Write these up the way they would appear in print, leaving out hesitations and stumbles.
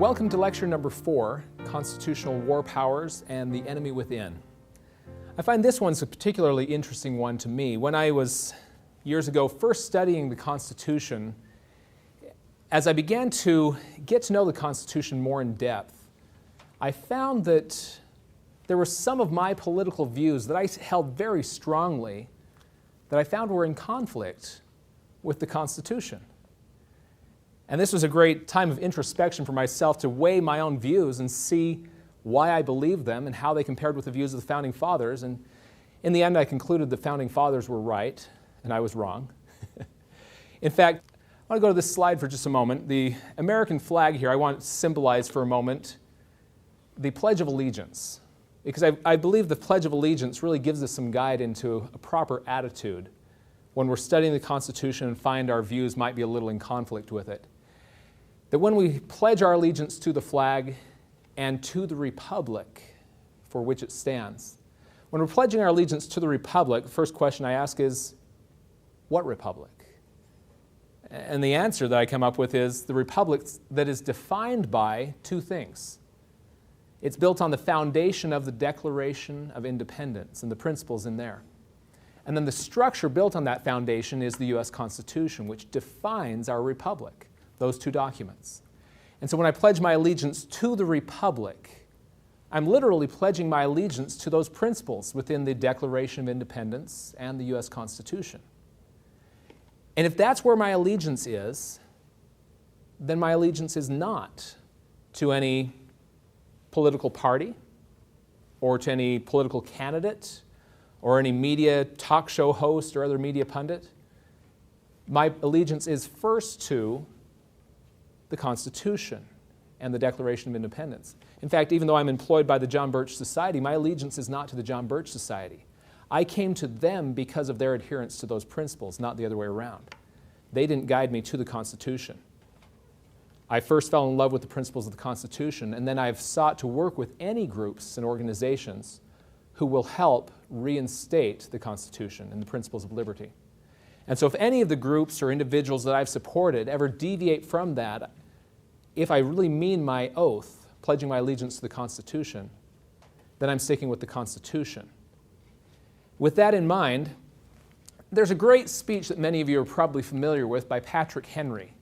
Welcome to lecture number 4, Constitutional War Powers and the Enemy Within. I find this one's a particularly interesting one to me. When I was, years ago, first studying the Constitution, as I began to get to know the Constitution more in depth, I found that there were some of my political views that I held very strongly that I found were in conflict with the Constitution. And this was a great time of introspection for myself to weigh my own views and see why I believed them and how they compared with the views of the Founding Fathers. And in the end, I concluded the Founding Fathers were right and I was wrong. In fact, I want to go to this slide for just a moment. The American flag here, I want to symbolize for a moment the Pledge of Allegiance, because I believe the Pledge of Allegiance really gives us some guide into a proper attitude when we're studying the Constitution and find our views might be a little in conflict with it. That when we pledge our allegiance to the flag and to the republic for which it stands, when we're pledging our allegiance to the republic, the first question I ask is, what republic? And the answer that I come up with is the republic that is defined by two things. It's built on the foundation of the Declaration of Independence and the principles in there. And then the structure built on that foundation is the U.S. Constitution, which defines our republic, those two documents. And so when I pledge my allegiance to the republic, I'm literally pledging my allegiance to those principles within the Declaration of Independence and the U.S. Constitution. And if that's where my allegiance is, then my allegiance is not to any political party or to any political candidate or any media talk show host or other media pundit. My allegiance is first to the Constitution and the Declaration of Independence. In fact, even though I'm employed by the John Birch Society, my allegiance is not to the John Birch Society. I came to them because of their adherence to those principles, not the other way around. They didn't guide me to the Constitution. I first fell in love with the principles of the Constitution, and then I've sought to work with any groups and organizations who will help reinstate the Constitution and the principles of liberty. And so if any of the groups or individuals that I've supported ever deviate from that, if I really mean my oath, pledging my allegiance to the Constitution, then I'm sticking with the Constitution. With that in mind, there's a great speech that many of you are probably familiar with by Patrick Henry,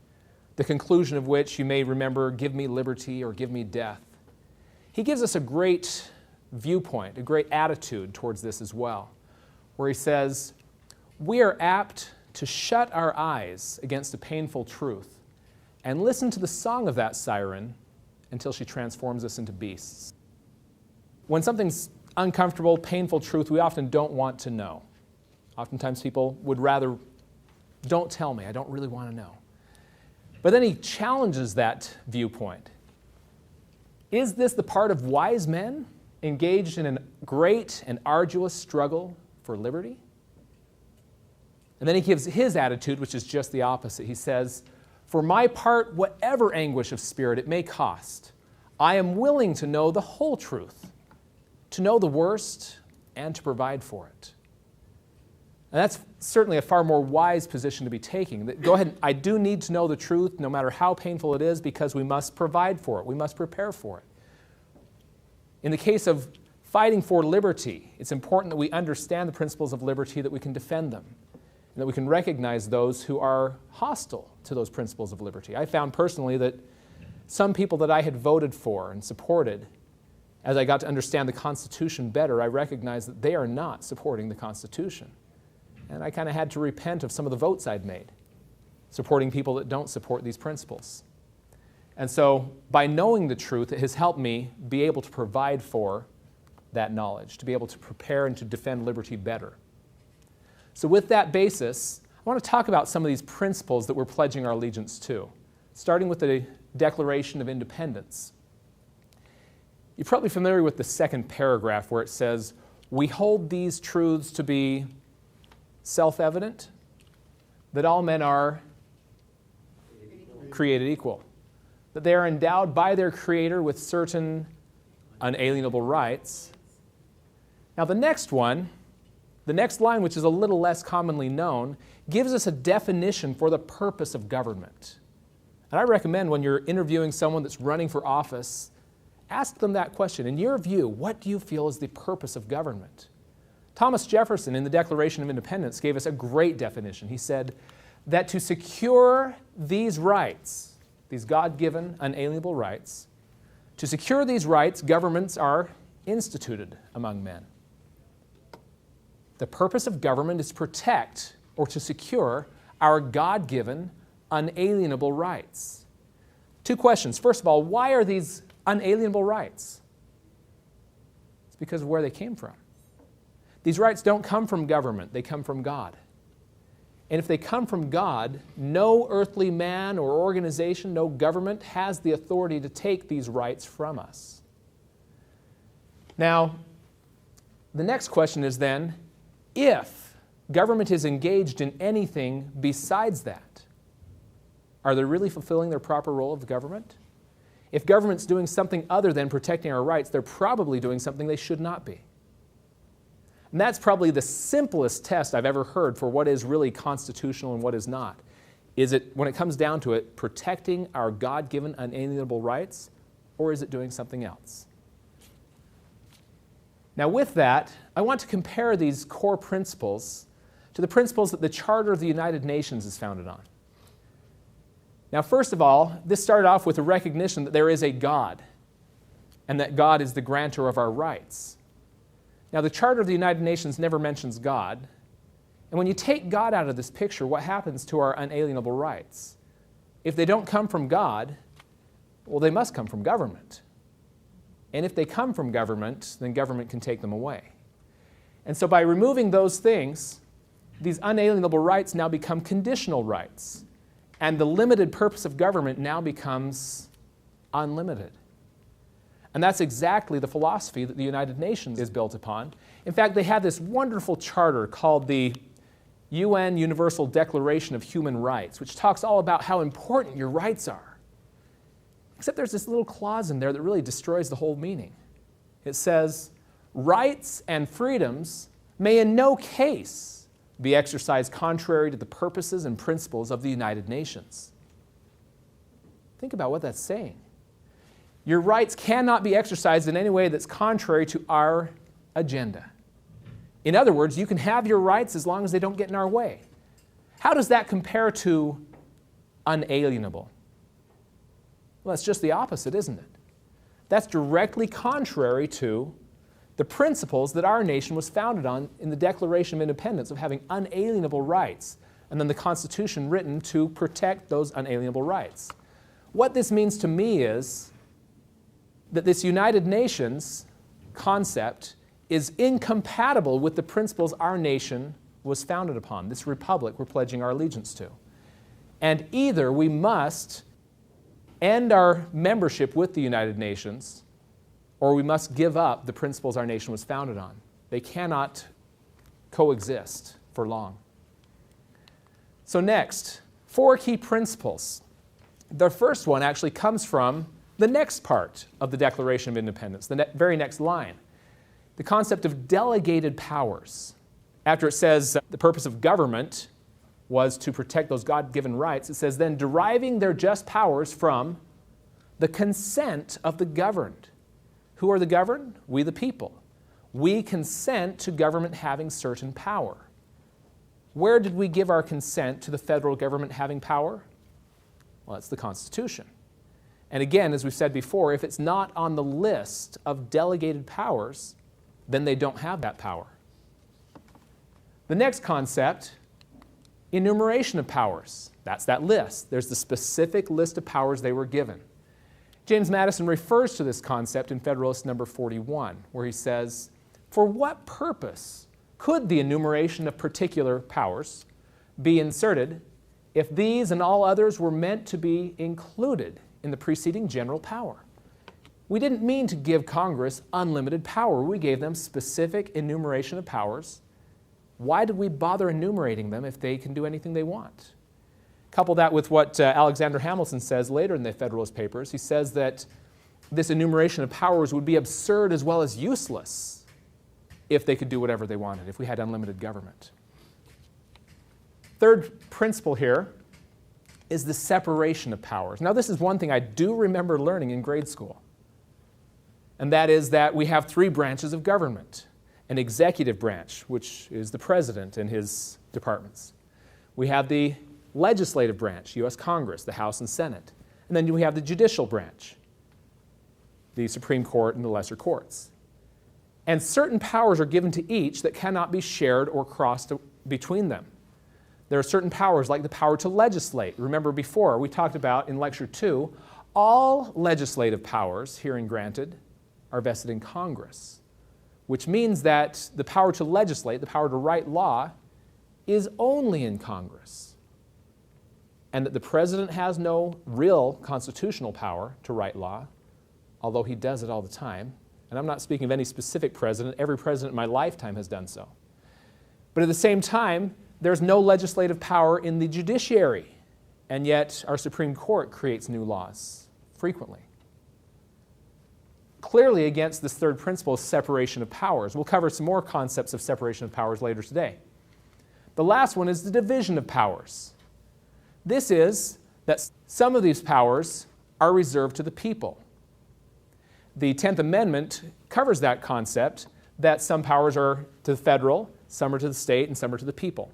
the conclusion of which you may remember, "Give me liberty or give me death." He gives us a great viewpoint, a great attitude towards this as well, where he says, "We are apt to shut our eyes against a painful truth and listen to the song of that siren until she transforms us into beasts." When something's uncomfortable, painful truth, we often don't want to know. Oftentimes people would rather, don't tell me, I don't really want to know. But then he challenges that viewpoint. Is this the part of wise men engaged in a great and arduous struggle for liberty? And then he gives his attitude, which is just the opposite. He says, "For my part, whatever anguish of spirit it may cost, I am willing to know the whole truth, to know the worst, and to provide for it." And that's certainly a far more wise position to be taking. That, go ahead, I do need to know the truth, no matter how painful it is, because we must provide for it. We must prepare for it. In the case of fighting for liberty, it's important that we understand the principles of liberty, that we can defend them, and that we can recognize those who are hostile to those principles of liberty. I found personally that some people that I had voted for and supported, as I got to understand the Constitution better, I recognized that they are not supporting the Constitution. And I kind of had to repent of some of the votes I'd made, supporting people that don't support these principles. And so by knowing the truth, it has helped me be able to provide for that knowledge, to be able to prepare and to defend liberty better. So with that basis, I want to talk about some of these principles that we're pledging our allegiance to, starting with the Declaration of Independence. You're probably familiar with the second paragraph where it says, "We hold these truths to be self-evident, that all men are created equal, that they are endowed by their Creator with certain unalienable rights." Now the next one, the next line, which is a little less commonly known, gives us a definition for the purpose of government. And I recommend when you're interviewing someone that's running for office, ask them that question. In your view, what do you feel is the purpose of government? Thomas Jefferson, in the Declaration of Independence, gave us a great definition. He said that to secure these rights, these God-given, unalienable rights, to secure these rights, governments are instituted among men. The purpose of government is to protect or to secure our God-given, unalienable rights. Two questions. First of all, why are these unalienable rights? It's because of where they came from. These rights don't come from government, they come from God. And if they come from God, no earthly man or organization, no government has the authority to take these rights from us. Now, the next question is then, if government is engaged in anything besides that, are they really fulfilling their proper role of government? If government's doing something other than protecting our rights, they're probably doing something they should not be. And that's probably the simplest test I've ever heard for what is really constitutional and what is not. Is it, when it comes down to it, protecting our God-given unalienable rights, or is it doing something else? Now with that, I want to compare these core principles to the principles that the Charter of the United Nations is founded on. Now first of all, this started off with a recognition that there is a God, and that God is the grantor of our rights. Now, the Charter of the United Nations never mentions God. And when you take God out of this picture, what happens to our unalienable rights? If they don't come from God, well, they must come from government. And if they come from government, then government can take them away. And so by removing those things, these unalienable rights now become conditional rights. And the limited purpose of government now becomes unlimited. And that's exactly the philosophy that the United Nations is built upon. In fact, they have this wonderful charter called the UN Universal Declaration of Human Rights, which talks all about how important your rights are. Except there's this little clause in there that really destroys the whole meaning. It says, rights and freedoms may in no case be exercised contrary to the purposes and principles of the United Nations. Think about what that's saying. Your rights cannot be exercised in any way that's contrary to our agenda. In other words, you can have your rights as long as they don't get in our way. How does that compare to unalienable? Well, it's just the opposite, isn't it? That's directly contrary to the principles that our nation was founded on in the Declaration of Independence, of having unalienable rights, and then the Constitution written to protect those unalienable rights. What this means to me is that this United Nations concept is incompatible with the principles our nation was founded upon, this republic we're pledging our allegiance to. And either we must end our membership with the United Nations, or we must give up the principles our nation was founded on. They cannot coexist for long. So next, 4 key principles. The first one actually comes from the next part of the Declaration of Independence, the very next line, the concept of delegated powers. After it says the purpose of government was to protect those God-given rights, it says then deriving their just powers from the consent of the governed. Who are the governed? We the people. We consent to government having certain power. Where did we give our consent to the federal government having power? Well, it's the Constitution. And again, as we've said before, if it's not on the list of delegated powers, then they don't have that power. The next concept, enumeration of powers. That's that list. There's the specific list of powers they were given. James Madison refers to this concept in Federalist number 41, where he says, for what purpose could the enumeration of particular powers be inserted if these and all others were meant to be included in the preceding general power? We didn't mean to give Congress unlimited power. We gave them specific enumeration of powers. Why did we bother enumerating them if they can do anything they want? Couple that with what Alexander Hamilton says later in the Federalist Papers. He says that this enumeration of powers would be absurd as well as useless if they could do whatever they wanted, if we had unlimited government. Third principle here is the separation of powers. Now, this is one thing I do remember learning in grade school, and that is that we have three branches of government. An executive branch, which is the president and his departments. We have the legislative branch, U.S. Congress, the House and Senate. And then we have the judicial branch, the Supreme Court and the lesser courts. And certain powers are given to each that cannot be shared or crossed between them. There are certain powers, like the power to legislate. Remember before, we talked about in Lecture 2, all legislative powers, herein granted, are vested in Congress, which means that the power to legislate, the power to write law, is only in Congress, and that the president has no real constitutional power to write law, although he does it all the time. And I'm not speaking of any specific president. Every president in my lifetime has done so. But at the same time, there's no legislative power in the judiciary, and yet our Supreme Court creates new laws frequently. Clearly against this third principle is separation of powers. We'll cover some more concepts of separation of powers later today. The last one is the division of powers. This is that some of these powers are reserved to the people. The 10th Amendment covers that concept, that some powers are to the federal, some are to the state, and some are to the people.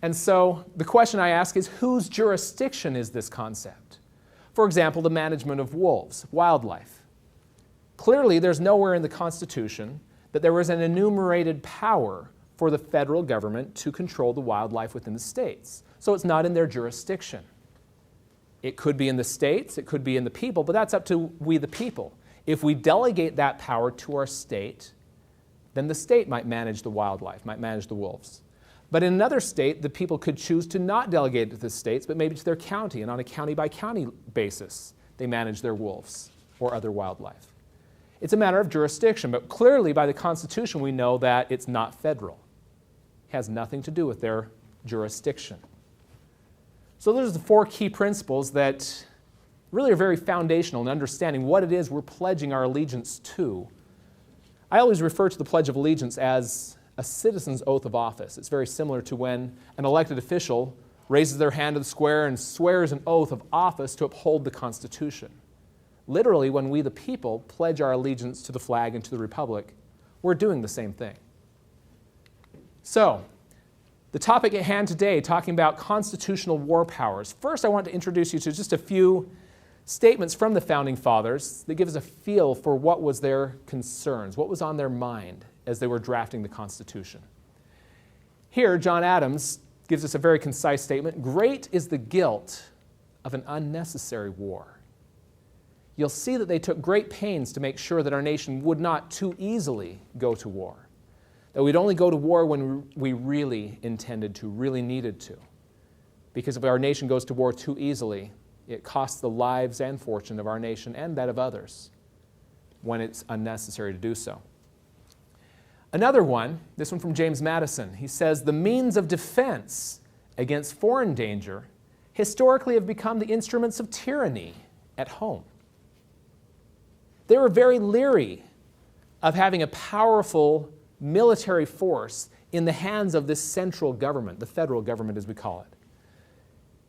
And so the question I ask is, whose jurisdiction is this concept? For example, the management of wolves, wildlife. Clearly, there's nowhere in the Constitution that there was an enumerated power for the federal government to control the wildlife within the states. So it's not in their jurisdiction. It could be in the states, it could be in the people, but that's up to we the people. If we delegate that power to our state, then the state might manage the wildlife, might manage the wolves. But in another state, the people could choose to not delegate it to the states, but maybe to their county, and on a county-by-county basis, they manage their wolves or other wildlife. It's a matter of jurisdiction, but clearly by the Constitution we know that it's not federal. It has nothing to do with their jurisdiction. So those are the four key principles that really are very foundational in understanding what it is we're pledging our allegiance to. I always refer to the Pledge of Allegiance as a citizen's oath of office. It's very similar to when an elected official raises their hand to the square and swears an oath of office to uphold the Constitution. Literally, when we the people pledge our allegiance to the flag and to the republic, we're doing the same thing. So, the topic at hand today, talking about constitutional war powers. First, I want to introduce you to just a few statements from the Founding Fathers that give us a feel for what was their concerns, what was on their mind as they were drafting the Constitution. Here, John Adams gives us a very concise statement. Great is the guilt of an unnecessary war. You'll see that they took great pains to make sure that our nation would not too easily go to war, that we'd only go to war when we really intended to, really needed to. Because if our nation goes to war too easily, it costs the lives and fortune of our nation and that of others when it's unnecessary to do so. Another one, this one from James Madison, he says, the means of defense against foreign danger historically have become the instruments of tyranny at home. They were very leery of having a powerful military force in the hands of this central government, the federal government as we call it.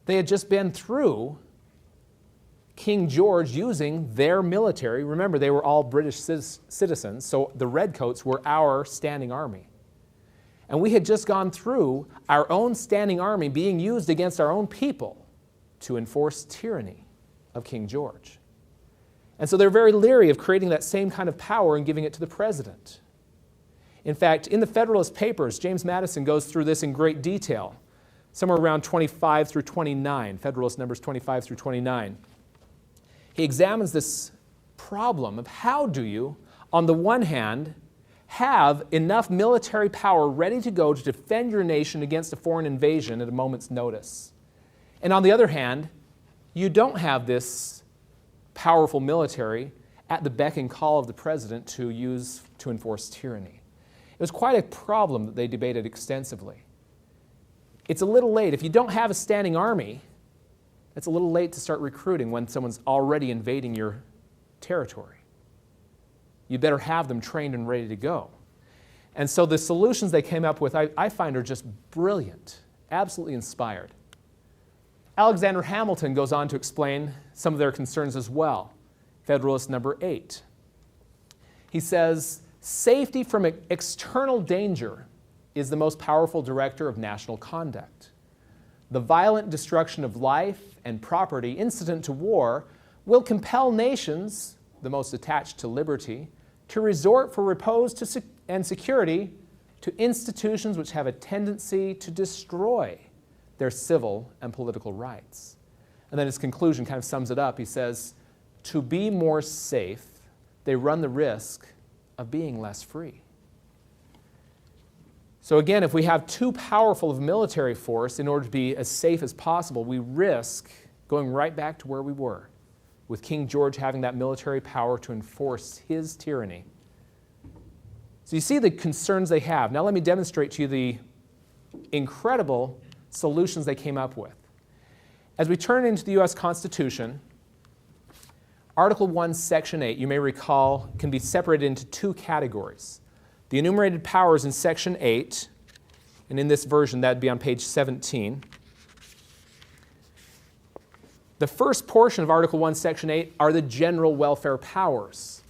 They had just been through King George using their military. Remember, they were all British citizens, so the Redcoats were our standing army. And we had just gone through our own standing army being used against our own people to enforce tyranny of King George. And so they're very leery of creating that same kind of power and giving it to the president. In fact, in the Federalist Papers, James Madison goes through this in great detail, somewhere around 25 through 29, Federalist numbers 25 through 29. He examines this problem of how do you, on the one hand, have enough military power ready to go to defend your nation against a foreign invasion at a moment's notice. And on the other hand, you don't have this powerful military at the beck and call of the president to use to enforce tyranny. It was quite a problem that they debated extensively. It's a little late. If you don't have a standing army, it's a little late to start recruiting when someone's already invading your territory. You better have them trained and ready to go. And so the solutions they came up with, I find, are just brilliant, absolutely inspired. Alexander Hamilton goes on to explain some of their concerns as well. Federalist number 8. He says, safety from external danger is the most powerful director of national conduct. The violent destruction of life and property incident to war will compel nations, the most attached to liberty, to resort for repose and security to institutions which have a tendency to destroy their civil and political rights. And then his conclusion kind of sums it up. He says, to be more safe, they run the risk of being less free. So again, if we have too powerful of a military force in order to be as safe as possible, we risk going right back to where we were, with King George having that military power to enforce his tyranny. So you see the concerns they have. Now let me demonstrate to you the incredible solutions they came up with. As we turn into the U.S. Constitution, Article 1, Section 8, you may recall, can be separated into two categories. The enumerated powers in Section 8, and in this version that would be on page 17. The first portion of Article 1, Section 8 are the general welfare powers.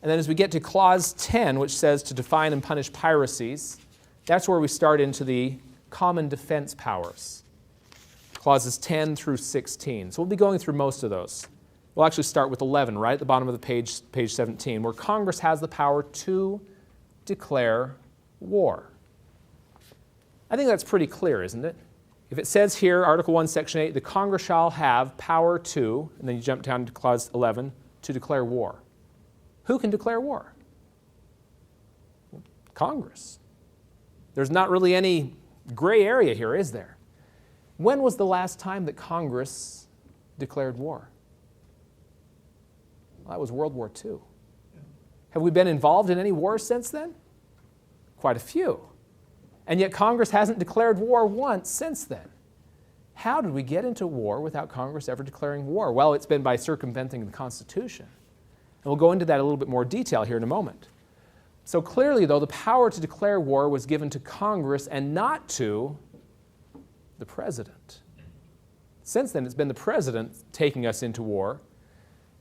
And then as we get to Clause 10, which says to define and punish piracies, that's where we start into the common defense powers. Clauses 10 through 16. So we'll be going through most of those. We'll actually start with 11, right at the bottom of the page 17, where Congress has the power to declare war. I think that's pretty clear, isn't it? If it says here, Article 1, Section 8, the Congress shall have power to, and then you jump down to Clause 11, to declare war. Who can declare war? Congress. There's not really any gray area here, is there? When was the last time that Congress declared war? Well, that was World War II. Have we been involved in any wars since then? Quite a few. And yet Congress hasn't declared war once since then. How did we get into war without Congress ever declaring war? Well, it's been by circumventing the Constitution. And we'll go into that in a little bit more detail here in a moment. So clearly, though, the power to declare war was given to Congress and not to the President. Since then, it's been the President taking us into war,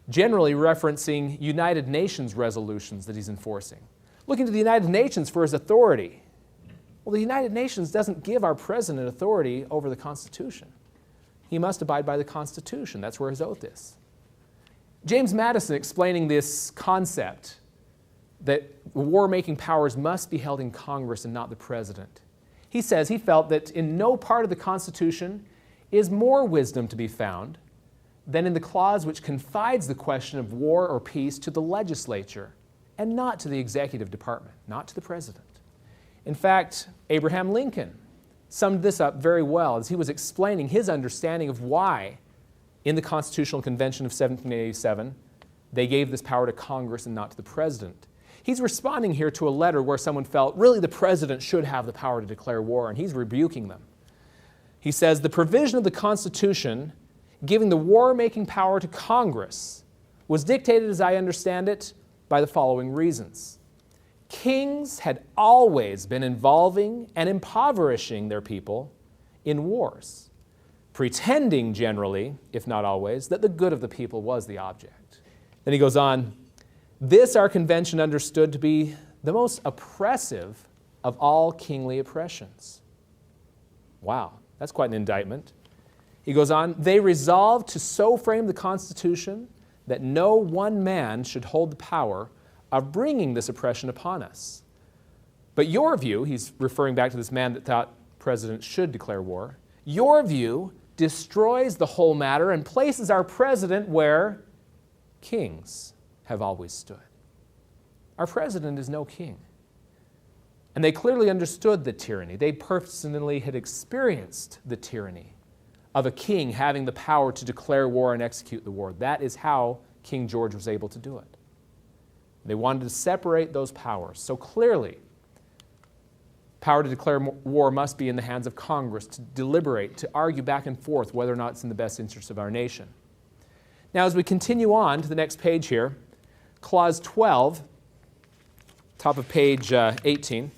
generally referencing United Nations resolutions that he's enforcing. Looking to the United Nations for his authority. Well, the United Nations doesn't give our President authority over the Constitution. He must abide by the Constitution. That's where his oath is. James Madison, explaining this concept that war-making powers must be held in Congress and not the President, he says he felt that in no part of the Constitution is more wisdom to be found than in the clause which confides the question of war or peace to the legislature and not to the executive department, not to the President. In fact, Abraham Lincoln summed this up very well as he was explaining his understanding of why in the Constitutional Convention of 1787 they gave this power to Congress and not to the President. He's responding here to a letter where someone felt really the President should have the power to declare war, and he's rebuking them. He says, the provision of the Constitution giving the war-making power to Congress was dictated, as I understand it, by the following reasons. Kings had always been involving and impoverishing their people in wars, pretending generally, if not always, that the good of the people was the object. Then he goes on, this our convention understood to be the most oppressive of all kingly oppressions. Wow, that's quite an indictment. He goes on, they resolved to so frame the Constitution that no one man should hold the power of bringing this oppression upon us. But your view, he's referring back to this man that thought presidents should declare war, your view destroys the whole matter and places our president where kings have always stood. Our president is no king. And they clearly understood the tyranny. They personally had experienced the tyranny of a king having the power to declare war and execute the war. That is how King George was able to do it. They wanted to separate those powers. So clearly, power to declare war must be in the hands of Congress to deliberate, to argue back and forth whether or not it's in the best interest of our nation. Now, as we continue on to the next page here, Clause 12, top of page 18,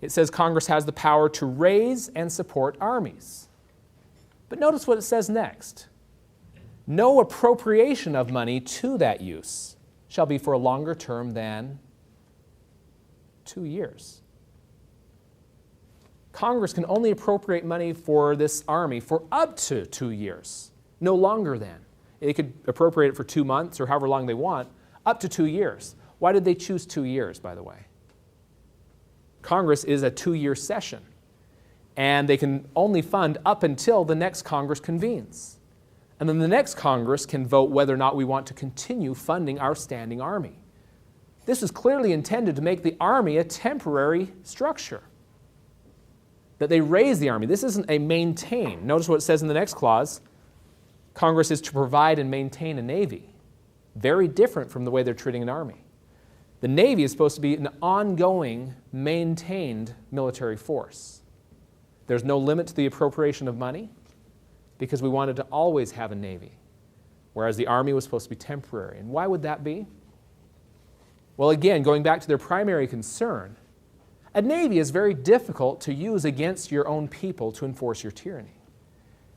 it says Congress has the power to raise and support armies. But notice what it says next. No appropriation of money to that use shall be for a longer term than 2 years. Congress can only appropriate money for this army for up to 2 years, no longer than. They could appropriate it for 2 months or however long they want, up to 2 years. Why did they choose 2 years, by the way? Congress is a 2-year session, and they can only fund up until the next Congress convenes. And then the next Congress can vote whether or not we want to continue funding our standing army. This was clearly intended to make the army a temporary structure, that they raise the army. This isn't a maintain. Notice what it says in the next clause. Congress is to provide and maintain a navy. Very different from the way they're treating an army. The Navy is supposed to be an ongoing, maintained military force. There's no limit to the appropriation of money because we wanted to always have a Navy, whereas the Army was supposed to be temporary. And why would that be? Well, again, going back to their primary concern, a Navy is very difficult to use against your own people to enforce your tyranny.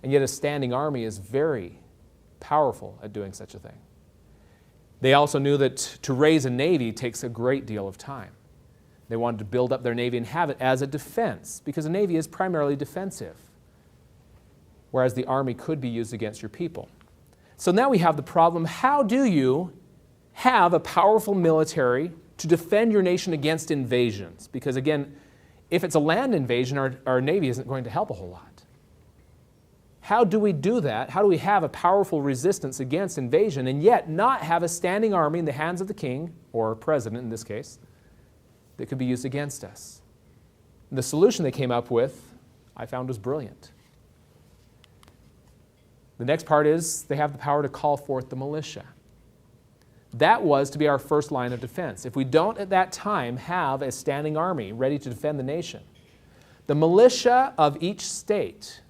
And yet a standing army is very powerful at doing such a thing. They also knew that to raise a navy takes a great deal of time. They wanted to build up their navy and have it as a defense, because a navy is primarily defensive, whereas the army could be used against your people. So now we have the problem, how do you have a powerful military to defend your nation against invasions? Because again, if it's a land invasion, our navy isn't going to help a whole lot. How do we do that? How do we have a powerful resistance against invasion and yet not have a standing army in the hands of the king, or president in this case, that could be used against us? And the solution they came up with, I found, was brilliant. The next part is they have the power to call forth the militia. That was to be our first line of defense. If we don't at that time have a standing army ready to defend the nation, the militia of each state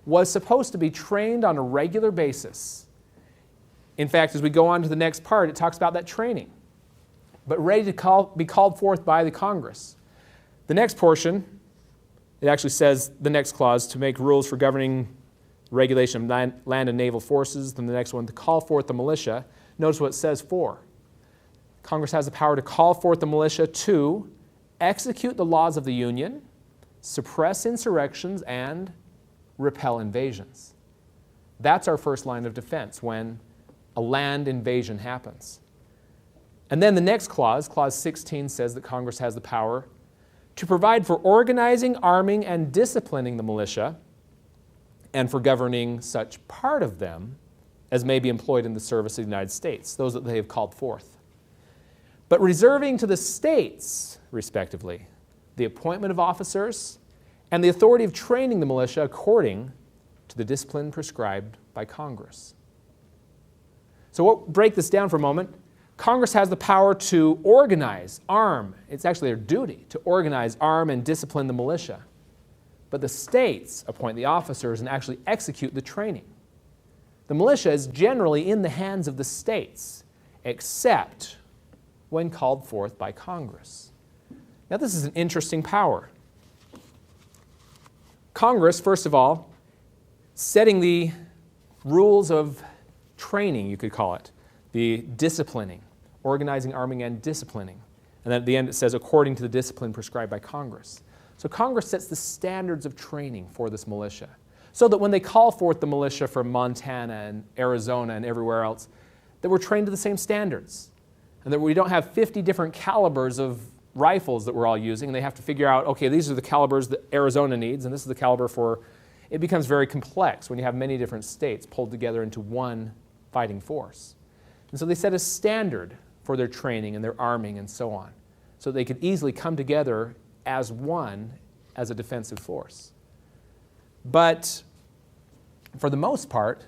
was supposed to be trained on a regular basis. In fact, as we go on to the next part, it talks about that training, but ready to be called forth by the Congress. The next portion, it actually says, the next clause, to make rules for governing regulation of land and naval forces. Then the next one, to call forth the militia. Notice what it says for. Congress has the power to call forth the militia to execute the laws of the Union, suppress insurrections, and repel invasions. That's our first line of defense when a land invasion happens. And then the next clause, clause 16, says that Congress has the power to provide for organizing, arming, and disciplining the militia, and for governing such part of them as may be employed in the service of the United States, those that they have called forth. But reserving to the states, respectively, the appointment of officers and the authority of training the militia according to the discipline prescribed by Congress. So we'll break this down for a moment. Congress has the power to organize, arm. It's actually their duty to organize, arm, and discipline the militia. But the states appoint the officers and actually execute the training. The militia is generally in the hands of the states, except when called forth by Congress. Now this is an interesting power. Congress, first of all, setting the rules of training, you could call it, the disciplining, organizing, arming, and disciplining. And then at the end it says, according to the discipline prescribed by Congress. So Congress sets the standards of training for this militia, so that when they call forth the militia from Montana and Arizona and everywhere else, that we're trained to the same standards, and that we don't have 50 different calibers of rifles that we're all using, and they have to figure out, okay, these are the calibers that Arizona needs, and this is the caliber for... It becomes very complex when you have many different states pulled together into one fighting force. And so they set a standard for their training and their arming and so on, so they could easily come together as one, as a defensive force. But for the most part,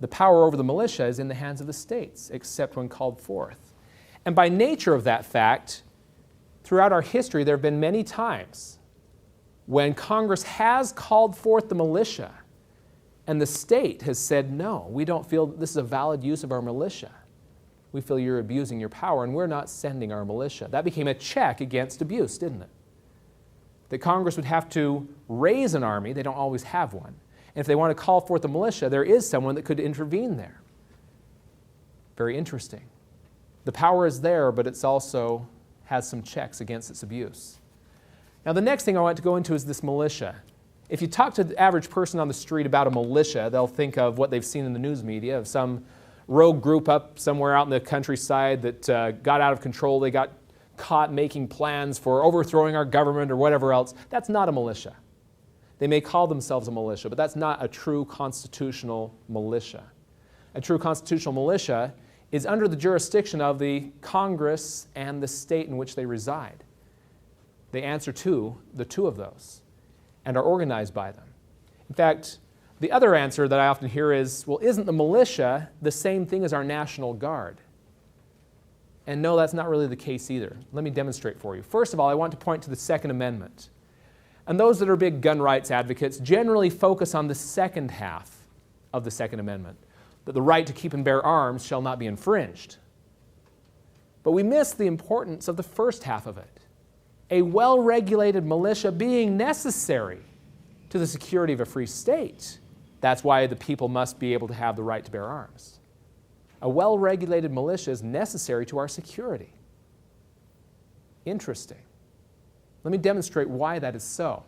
the power over the militia is in the hands of the states, except when called forth. And by nature of that fact, throughout our history, there have been many times when Congress has called forth the militia and the state has said, no, we don't feel that this is a valid use of our militia. We feel you're abusing your power and we're not sending our militia. That became a check against abuse, didn't it? That Congress would have to raise an army, they don't always have one, And if they want to call forth the militia, there is someone that could intervene there. Very interesting. The power is there, but it's also has some checks against its abuse. Now, the next thing I want to go into is this militia. If you talk to the average person on the street about a militia, they'll think of what they've seen in the news media, of some rogue group up somewhere out in the countryside that got out of control. They got caught making plans for overthrowing our government or whatever else. That's not a militia. They may call themselves a militia, but that's not a true constitutional militia. A true constitutional militia is under the jurisdiction of the Congress and the state in which they reside. They answer to the two of those and are organized by them. In fact, the other answer that I often hear is, well, isn't the militia the same thing as our National Guard? And no, that's not really the case either. Let me demonstrate for you. First of all, I want to point to the Second Amendment. And those that are big gun rights advocates generally focus on the second half of the Second Amendment, that the right to keep and bear arms shall not be infringed. But we miss the importance of the first half of it. A well-regulated militia being necessary to the security of a free state. That's why the people must be able to have the right to bear arms. A well-regulated militia is necessary to our security. Interesting. Let me demonstrate why that is so.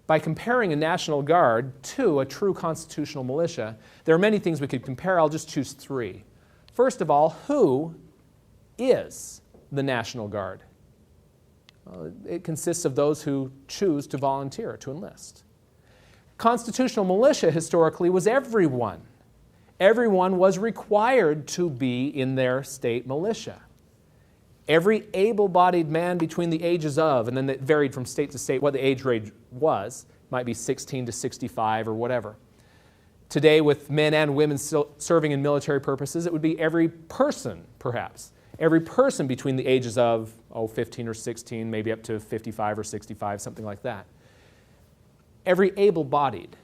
By comparing a National Guard to a true constitutional militia, there are many things we could compare. I'll just choose three. First of all, who is the National Guard? Well, it consists of those who choose to volunteer, to enlist. Constitutional militia historically was everyone. Everyone was required to be in their state militia. Every able-bodied man between the ages of, and then it varied from state to state what the age range was, might be 16 to 65 or whatever. Today, with men and women still serving in military purposes, it would be every person, perhaps. Every person between the ages of, 15 or 16, maybe up to 55 or 65, something like that. Every able-bodied,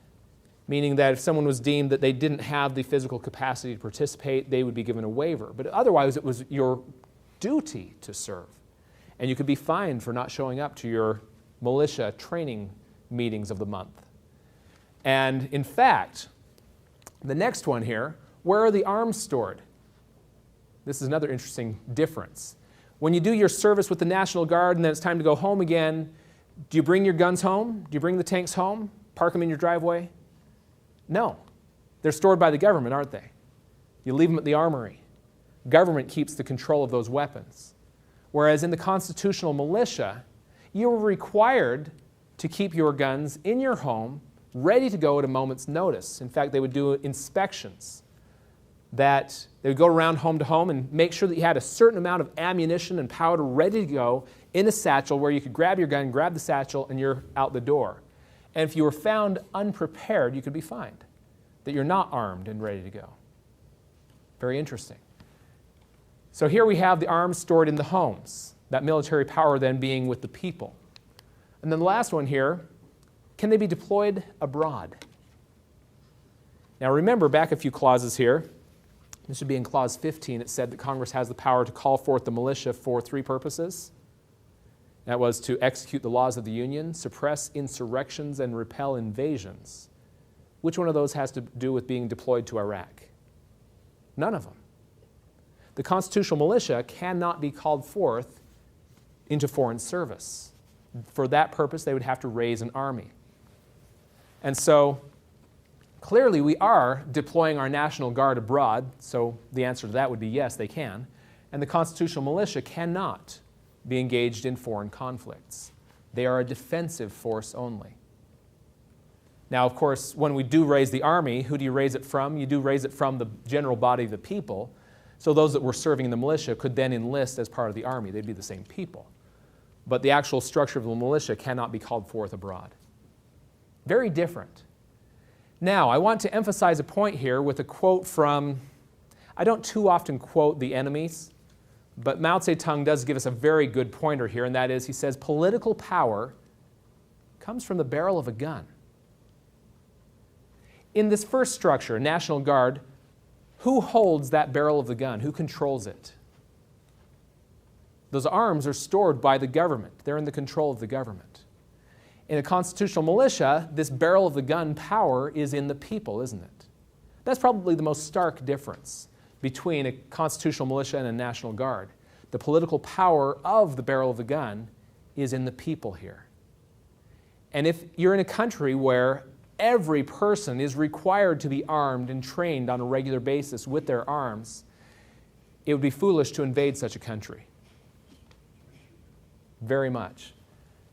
meaning that if someone was deemed that they didn't have the physical capacity to participate, they would be given a waiver. But otherwise, it was your duty to serve. And you could be fined for not showing up to your militia training meetings of the month. And in fact, the next one here, where are the arms stored? This is another interesting difference. When you do your service with the National Guard and then it's time to go home again, do you bring your guns home? Do you bring the tanks home? Park them in your driveway? No. They're stored by the government, aren't they? You leave them at the armory. Government keeps the control of those weapons. Whereas in the constitutional militia, you were required to keep your guns in your home, ready to go at a moment's notice. In fact, they would do inspections. That they would go around home to home and make sure that you had a certain amount of ammunition and powder ready to go in a satchel where you could grab your gun, grab the satchel, and you're out the door. And if you were found unprepared, you could be fined, that you're not armed and ready to go. Very interesting. So here we have the arms stored in the homes, that military power then being with the people. And then the last one here, can they be deployed abroad? Now remember, back a few clauses here. This would be in Clause 15. It said that Congress has the power to call forth the militia for three purposes. That was to execute the laws of the Union, suppress insurrections, and repel invasions. Which one of those has to do with being deployed to Iraq? None of them. The constitutional militia cannot be called forth into foreign service. For that purpose, they would have to raise an army. And so, clearly we are deploying our National Guard abroad, so the answer to that would be yes, they can. And the constitutional militia cannot be engaged in foreign conflicts. They are a defensive force only. Now, of course, when we do raise the army, who do you raise it from? You do raise it from the general body of the people. So those that were serving in the militia could then enlist as part of the army. They'd be the same people. But the actual structure of the militia cannot be called forth abroad. Very different. Now, I want to emphasize a point here with a quote from, I don't too often quote the enemies, but Mao Zedong does give us a very good pointer here, and that is, he says, political power comes from the barrel of a gun. In this first structure, National Guard, who holds that barrel of the gun? Who controls it? Those arms are stored by the government. They're in the control of the government. In a constitutional militia, this barrel of the gun power is in the people, isn't it? That's probably the most stark difference between a constitutional militia and a National Guard. The political power of the barrel of the gun is in the people here. And if you're in a country where every person is required to be armed and trained on a regular basis with their arms, it would be foolish to invade such a country. Very much.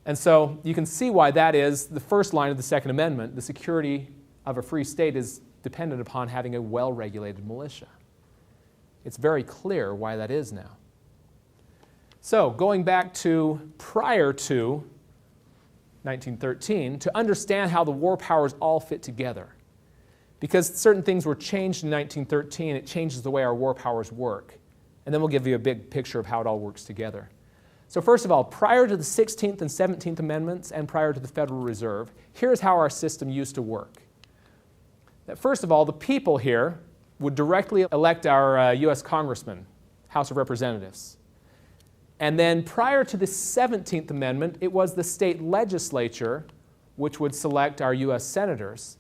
And so you can see why that is the first line of the Second Amendment. The security of a free state is dependent upon having a well-regulated militia. It's very clear why that is now. So going back to prior to 1913, to understand how the war powers all fit together. Because certain things were changed in 1913, it changes the way our war powers work. And then we'll give you a big picture of how it all works together. So first of all, prior to the 16th and 17th Amendments and prior to the Federal Reserve, here's how our system used to work. That first of all, the people here would directly elect our U.S. Congressmen, House of Representatives. And then prior to the 17th Amendment, it was the state legislature which would select our U.S. senators.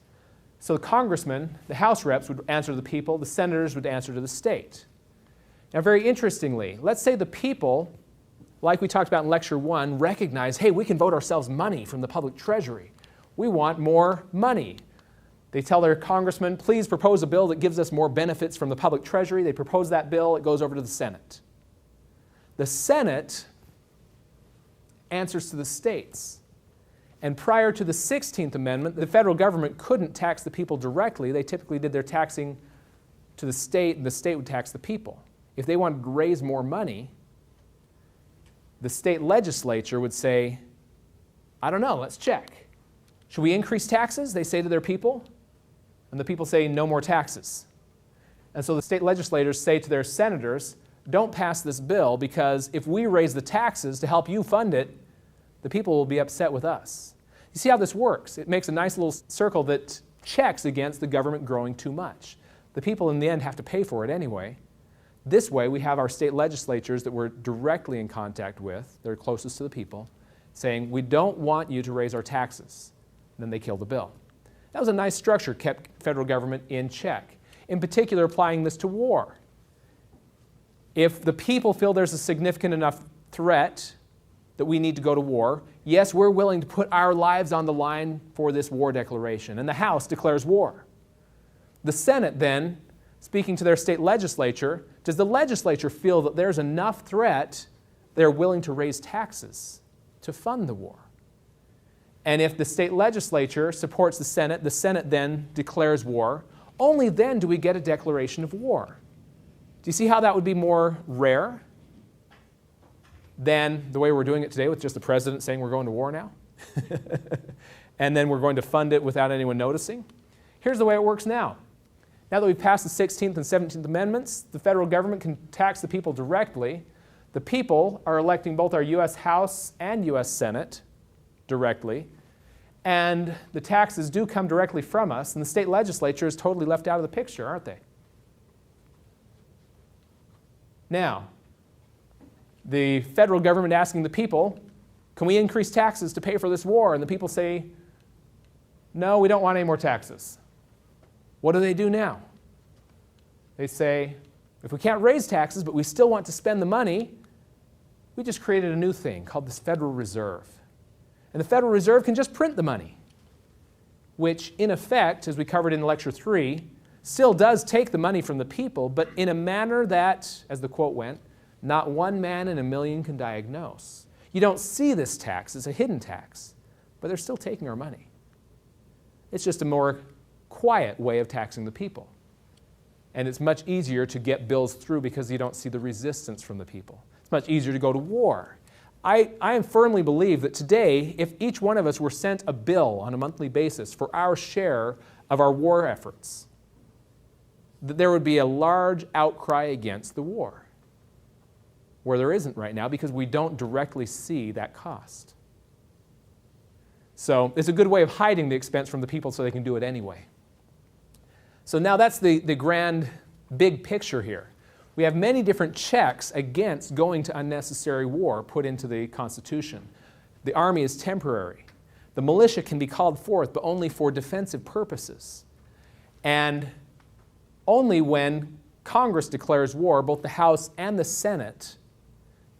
So the congressmen, the House reps, would answer to the people, the senators would answer to the state. Now very interestingly, let's say the people, like we talked about in Lecture 1, recognize, hey, we can vote ourselves money from the public treasury. We want more money. They tell their congressman, please propose a bill that gives us more benefits from the public treasury. They propose that bill, it goes over to the Senate. The Senate answers to the states. And prior to the 16th Amendment, the federal government couldn't tax the people directly. They typically did their taxing to the state, and the state would tax the people. If they wanted to raise more money, the state legislature would say, I don't know, let's check. Should we increase taxes? They say to their people. And the people say, no more taxes. And so the state legislators say to their senators, don't pass this bill because if we raise the taxes to help you fund it, the people will be upset with us. You see how this works? It makes a nice little circle that checks against the government growing too much. The people in the end have to pay for it anyway. This way, we have our state legislatures that we're directly in contact with, they're closest to the people, saying, we don't want you to raise our taxes. And then they kill the bill. That was a nice structure, kept federal government in check. In particular, applying this to war. If the people feel there's a significant enough threat that we need to go to war, yes, we're willing to put our lives on the line for this war declaration. And the House declares war. The Senate then, speaking to their state legislature, does the legislature feel that there's enough threat they're willing to raise taxes to fund the war? And if the state legislature supports the Senate then declares war. Only then do we get a declaration of war. Do you see how that would be more rare than the way we're doing it today with just the president saying we're going to war now? And then we're going to fund it without anyone noticing? Here's the way it works now. Now that we've passed the 16th and 17th Amendments, the federal government can tax the people directly. The people are electing both our U.S. House and U.S. Senate directly. And the taxes do come directly from us, and the state legislature is totally left out of the picture, aren't they? Now, the federal government asking the people, can we increase taxes to pay for this war? And the people say, no, we don't want any more taxes. What do they do now? They say, if we can't raise taxes, but we still want to spend the money, we just created a new thing called this Federal Reserve. And the Federal Reserve can just print the money, which in effect, as we covered in Lecture 3, still does take the money from the people, but in a manner that, as the quote went, not one man in a million can diagnose. You don't see this tax, it's a hidden tax, but they're still taking our money. It's just a more quiet way of taxing the people. And it's much easier to get bills through because you don't see the resistance from the people. It's much easier to go to war. I firmly believe that today, if each one of us were sent a bill on a monthly basis for our share of our war efforts, that there would be a large outcry against the war, where there isn't right now because we don't directly see that cost. So it's a good way of hiding the expense from the people so they can do it anyway. So now that's the grand big picture here. We have many different checks against going to unnecessary war put into the Constitution. The army is temporary. The militia can be called forth, but only for defensive purposes. And only when Congress declares war, both the House and the Senate,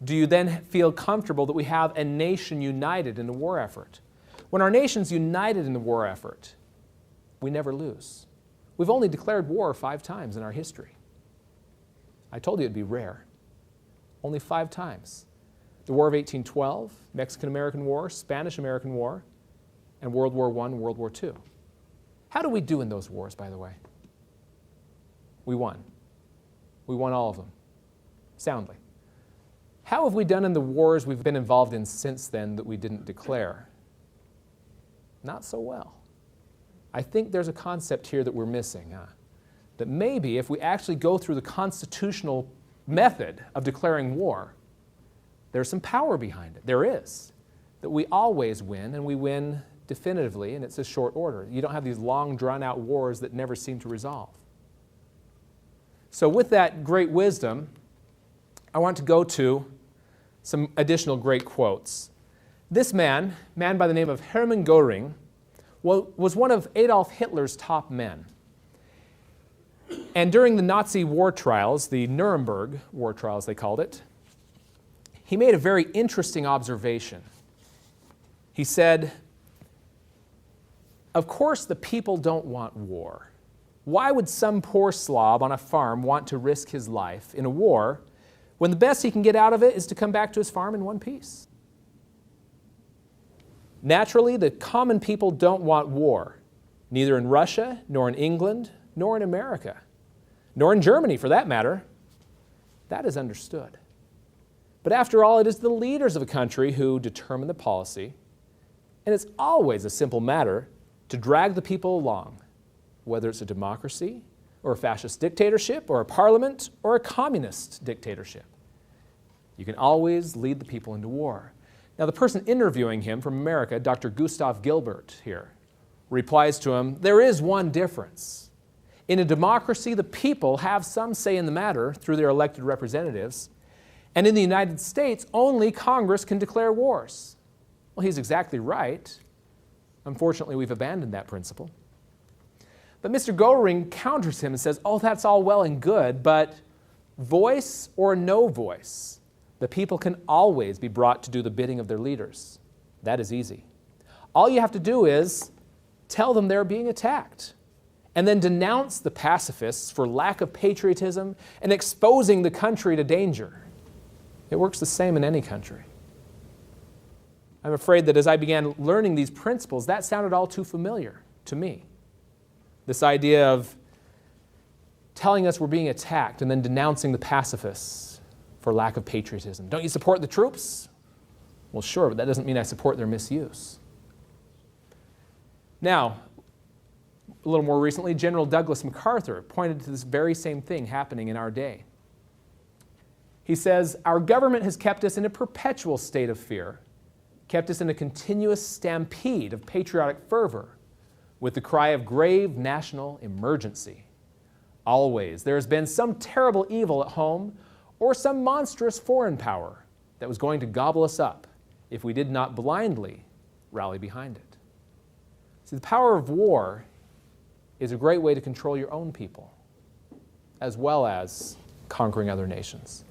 do you then feel comfortable that we have a nation united in the war effort. When our nation's united in the war effort, we never lose. We've only declared war 5 times in our history. I told you it'd be rare. Only 5 times. The War of 1812, Mexican-American War, Spanish-American War, and World War I and World War II. How do we do in those wars, by the way? We won. We won all of them, soundly. How have we done in the wars we've been involved in since then that we didn't declare? Not so well. I think there's a concept here that we're missing, that maybe if we actually go through the constitutional method of declaring war, there's some power behind it. There is. That we always win, and we win definitively, and it's a short order. You don't have these long, drawn-out wars that never seem to resolve. So with that great wisdom, I want to go to some additional great quotes. This man by the name of Hermann Göring, was one of Adolf Hitler's top men. And during the Nazi war trials, the Nuremberg war trials they called it, he made a very interesting observation. He said, "Of course the people don't want war. Why would some poor slob on a farm want to risk his life in a war when the best he can get out of it is to come back to his farm in one piece? Naturally, the common people don't want war, neither in Russia, nor in England, nor in America, nor in Germany for that matter. That is understood. But after all, it is the leaders of a country who determine the policy, and it's always a simple matter to drag the people along, whether it's a democracy, or a fascist dictatorship, or a parliament, or a communist dictatorship. You can always lead the people into war." Now, the person interviewing him from America, Dr. Gustav Gilbert here, replies to him, "There is one difference. In a democracy, the people have some say in the matter through their elected representatives, and in the United States, only Congress can declare wars." Well, he's exactly right. Unfortunately, we've abandoned that principle. But Mr. Göring counters him and says, "Oh, that's all well and good, but voice or no voice, the people can always be brought to do the bidding of their leaders. That is easy. All you have to do is tell them they're being attacked, and then denounce the pacifists for lack of patriotism and exposing the country to danger. It works the same in any country." I'm afraid that as I began learning these principles, that sounded all too familiar to me. This idea of telling us we're being attacked and then denouncing the pacifists for lack of patriotism. Don't you support the troops? Well, sure, but that doesn't mean I support their misuse. Now, a little more recently, General Douglas MacArthur pointed to this very same thing happening in our day. He says, "Our government has kept us in a perpetual state of fear, kept us in a continuous stampede of patriotic fervor, with the cry of grave national emergency. Always there has been some terrible evil at home or some monstrous foreign power that was going to gobble us up if we did not blindly rally behind it." See, the power of war is a great way to control your own people, as well as conquering other nations.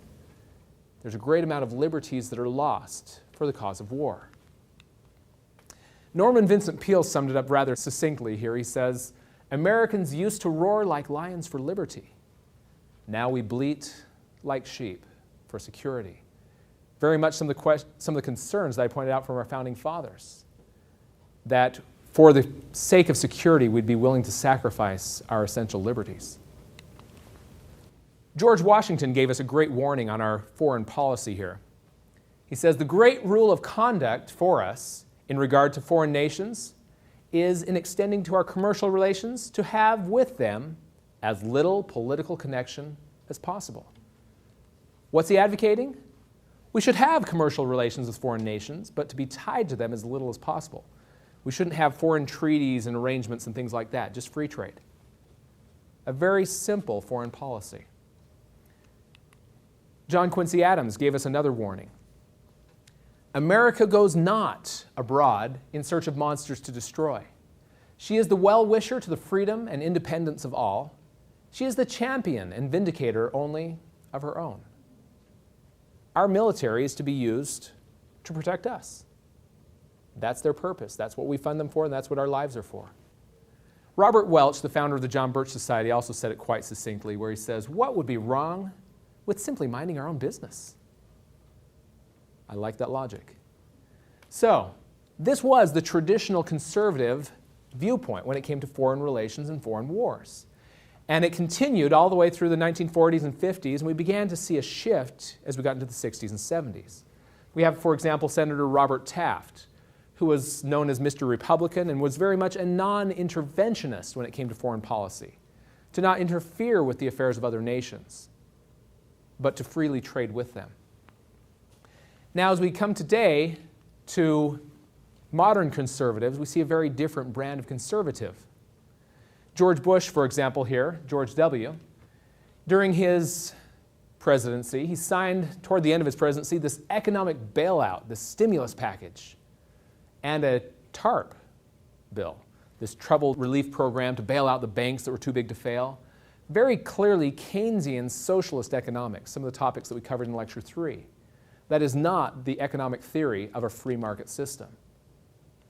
There's a great amount of liberties that are lost for the cause of war. Norman Vincent Peale summed it up rather succinctly here. He says, "Americans used to roar like lions for liberty. Now we bleat like sheep for security." Very much some of the concerns that I pointed out from our founding fathers, that for the sake of security, we'd be willing to sacrifice our essential liberties. George Washington gave us a great warning on our foreign policy here. He says, "The great rule of conduct for us in regard to foreign nations is in extending to our commercial relations to have with them as little political connection as possible." What's he advocating? We should have commercial relations with foreign nations, but to be tied to them as little as possible. We shouldn't have foreign treaties and arrangements and things like that, just free trade. A very simple foreign policy. John Quincy Adams gave us another warning. America goes not abroad in search of monsters to destroy. She is the well-wisher to the freedom and independence of all. She is the champion and vindicator only of her own. Our military is to be used to protect us. That's their purpose. That's what we fund them for, and that's what our lives are for. Robert Welch, the founder of the John Birch Society, also said it quite succinctly, where he says, "What would be wrong with simply minding our own business?" I like that logic. So, this was the traditional conservative viewpoint when it came to foreign relations and foreign wars. And it continued all the way through the 1940s and 50s, and we began to see a shift as we got into the 60s and 70s. We have, for example, Senator Robert Taft, who was known as Mr. Republican and was very much a non-interventionist when it came to foreign policy, to not interfere with the affairs of other nations, but to freely trade with them. Now, as we come today to modern conservatives, we see a very different brand of conservative. George Bush, for example, here, George W., during his presidency, he signed, toward the end of his presidency, this economic bailout, this stimulus package, and a TARP bill, this trouble relief program to bail out the banks that were too big to fail. Very clearly Keynesian socialist economics, some of the topics that we covered in Lecture 3. That is not the economic theory of a free market system,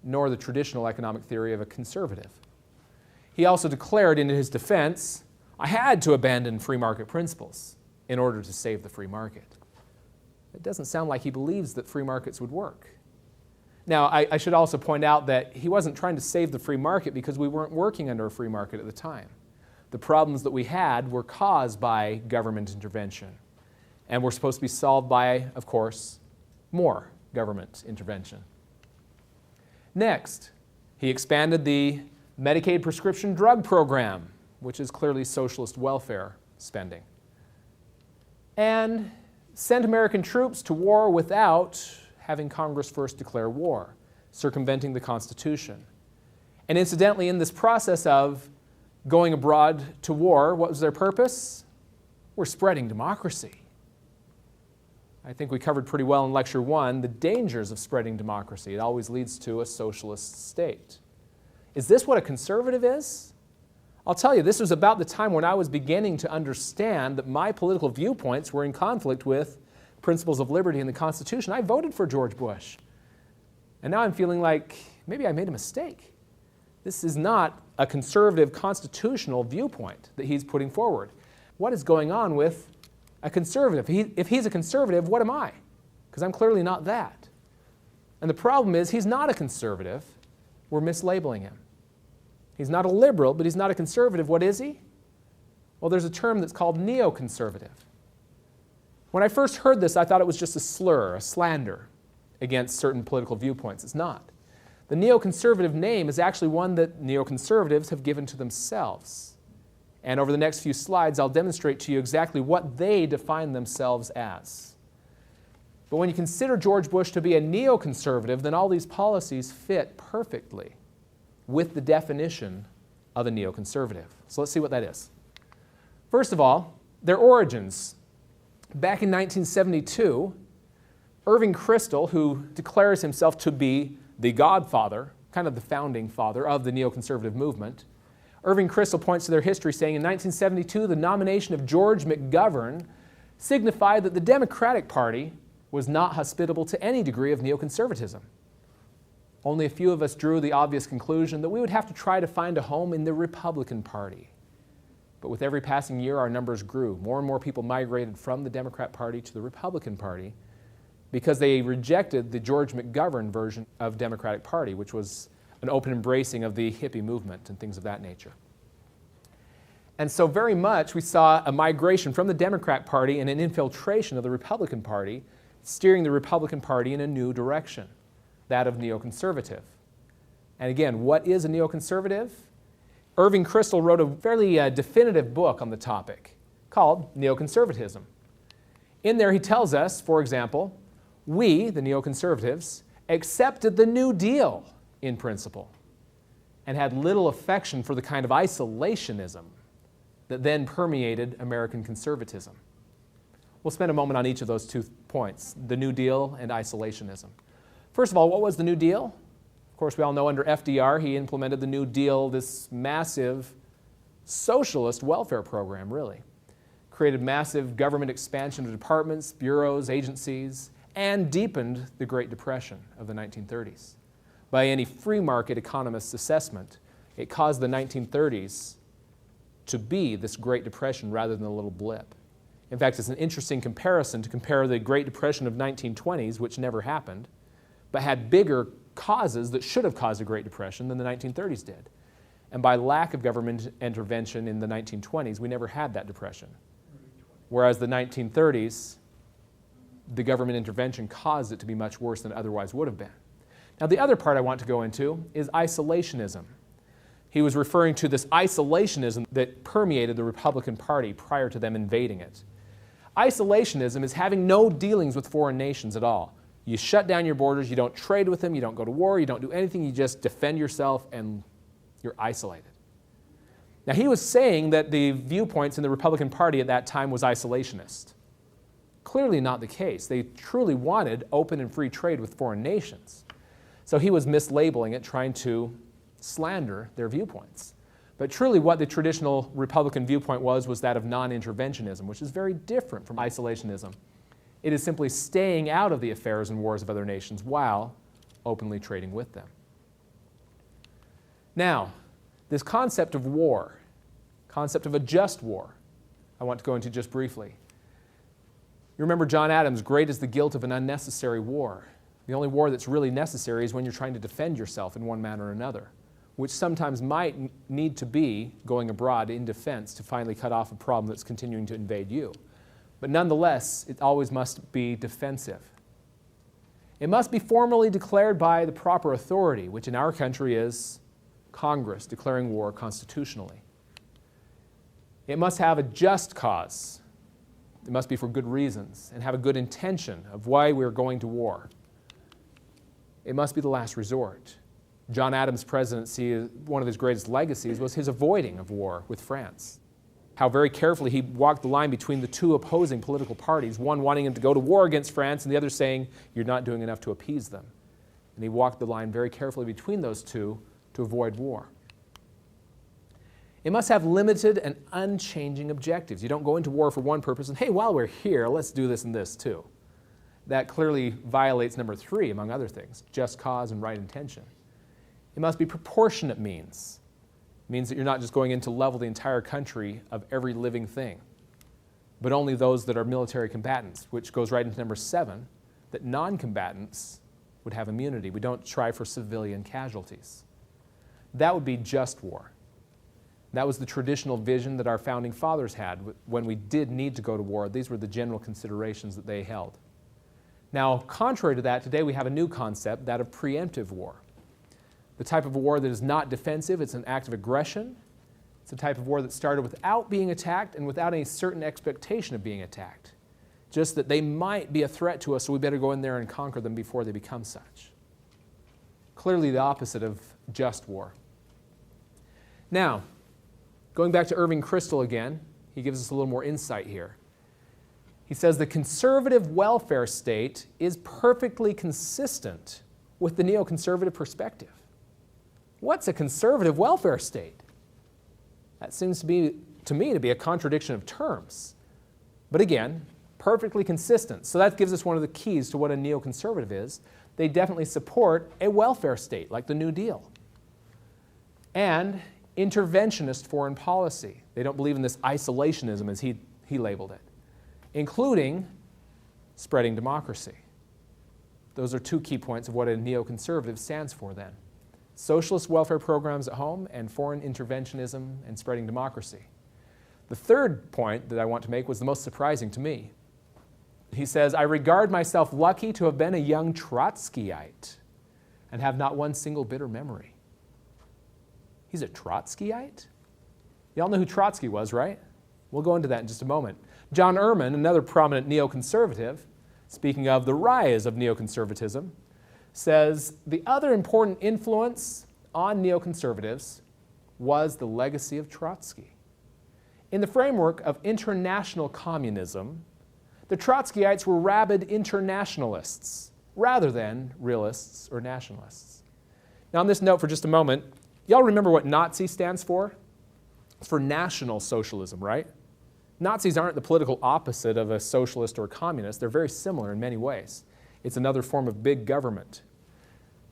nor the traditional economic theory of a conservative. He also declared in his defense, "I had to abandon free market principles in order to save the free market." It doesn't sound like he believes that free markets would work. Now, I should also point out that he wasn't trying to save the free market because we weren't working under a free market at the time. The problems that we had were caused by government intervention, and were supposed to be solved by, of course, more government intervention. Next, he expanded the Medicaid prescription drug program, which is clearly socialist welfare spending, and sent American troops to war without having Congress first declare war, circumventing the Constitution. And incidentally, in this process of going abroad to war, what was their purpose? We're spreading democracy. I think we covered pretty well in Lecture 1 the dangers of spreading democracy. It always leads to a socialist state. Is this what a conservative is? I'll tell you, this was about the time when I was beginning to understand that my political viewpoints were in conflict with principles of liberty in the Constitution. I voted for George Bush. And now I'm feeling like maybe I made a mistake. This is not a conservative constitutional viewpoint that he's putting forward. What is going on with a conservative? If he's a conservative, what am I? Because I'm clearly not that. And the problem is he's not a conservative. We're mislabeling him. He's not a liberal, but he's not a conservative. What is he? Well, there's a term that's called neoconservative. When I first heard this, I thought it was just a slur, a slander against certain political viewpoints. It's not. The neoconservative name is actually one that neoconservatives have given to themselves. And over the next few slides, I'll demonstrate to you exactly what they define themselves as. But when you consider George Bush to be a neoconservative, then all these policies fit perfectly with the definition of a neoconservative. So let's see what that is. First of all, their origins. Back in 1972, Irving Kristol, who declares himself to be the godfather, kind of the founding father of the neoconservative movement, Irving Kristol points to their history saying in 1972, the nomination of George McGovern signified that the Democratic Party was not hospitable to any degree of neoconservatism. Only a few of us drew the obvious conclusion that we would have to try to find a home in the Republican Party. But with every passing year, our numbers grew. More and more people migrated from the Democrat Party to the Republican Party because they rejected the George McGovern version of Democratic Party, which was an open embracing of the hippie movement and things of that nature. And so very much we saw a migration from the Democrat Party and an infiltration of the Republican Party, steering the Republican Party in a new direction, that of neoconservative. And again, what is a neoconservative? Irving Kristol wrote a fairly definitive book on the topic called Neoconservatism. In there he tells us, for example, we, the neoconservatives, accepted the New Deal in principle and had little affection for the kind of isolationism that then permeated American conservatism. We'll spend a moment on each of those 2 points, the New Deal and isolationism. First of all, what was the New Deal? Of course, we all know under FDR, he implemented the New Deal, this massive socialist welfare program, really. Created massive government expansion of departments, bureaus, agencies, and deepened the Great Depression of the 1930s. By any free market economist's assessment, it caused the 1930s to be this Great Depression rather than a little blip. In fact, it's an interesting comparison to compare the Great Depression of 1920s, which never happened, but had bigger causes that should have caused a Great Depression than the 1930s did. And by lack of government intervention in the 1920s, we never had that depression. Whereas the 1930s, the government intervention caused it to be much worse than it otherwise would have been. Now, the other part I want to go into is isolationism. He was referring to this isolationism that permeated the Republican Party prior to them invading it. Isolationism is having no dealings with foreign nations at all. You shut down your borders, you don't trade with them, you don't go to war, you don't do anything, you just defend yourself and you're isolated. Now, he was saying that the viewpoints in the Republican Party at that time was isolationist. Clearly not the case. They truly wanted open and free trade with foreign nations. So he was mislabeling it, trying to slander their viewpoints. But truly what the traditional Republican viewpoint was that of non-interventionism, which is very different from isolationism. It is simply staying out of the affairs and wars of other nations while openly trading with them. Now, this concept of war, concept of a just war, I want to go into just briefly. You remember John Adams, great is the guilt of an unnecessary war. The only war that's really necessary is when you're trying to defend yourself in one manner or another, which sometimes might need to be going abroad in defense to finally cut off a problem that's continuing to invade you. But nonetheless, it always must be defensive. It must be formally declared by the proper authority, which in our country is Congress declaring war constitutionally. It must have a just cause. It must be for good reasons and have a good intention of why we're going to war. It must be the last resort. John Adams' presidency, one of his greatest legacies was his avoiding of war with France. How very carefully he walked the line between the two opposing political parties, one wanting him to go to war against France and the other saying, you're not doing enough to appease them. And he walked the line very carefully between those two to avoid war. It must have limited and unchanging objectives. You don't go into war for one purpose and, hey, while we're here, let's do this and this too. That clearly violates number 3, among other things, just cause and right intention. It must be proportionate means. It means that you're not just going in to level the entire country of every living thing, but only those that are military combatants, which goes right into number 7, that non-combatants would have immunity. We don't try for civilian casualties. That would be just war. That was the traditional vision that our founding fathers had when we did need to go to war. These were the general considerations that they held. Now, contrary to that, today we have a new concept, that of preemptive war. The type of war that is not defensive, it's an act of aggression. It's a type of war that started without being attacked and without any certain expectation of being attacked. Just that they might be a threat to us, so we better go in there and conquer them before they become such. Clearly the opposite of just war. Now, going back to Irving Kristol again, he gives us a little more insight here. He says the conservative welfare state is perfectly consistent with the neoconservative perspective. What's a conservative welfare state? That seems to me to be a contradiction of terms. But again, perfectly consistent. So that gives us one of the keys to what a neoconservative is. They definitely support a welfare state, like the New Deal. And interventionist foreign policy. They don't believe in this isolationism, as he labeled it, including spreading democracy. Those are 2 key points of what a neoconservative stands for then. Socialist welfare programs at home and foreign interventionism and spreading democracy. The third point that I want to make was the most surprising to me. He says, I regard myself lucky to have been a young Trotskyite and have not one single bitter memory. He's a Trotskyite? Y'all know who Trotsky was, right? We'll go into that in just a moment. John Ehrman, another prominent neoconservative, speaking of the rise of neoconservatism, says the other important influence on neoconservatives was the legacy of Trotsky. In the framework of international communism, the Trotskyites were rabid internationalists, rather than realists or nationalists. Now on this note for just a moment, y'all remember what Nazi stands for? It's for National Socialism, right? Nazis aren't the political opposite of a socialist or a communist. They're very similar in many ways. It's another form of big government.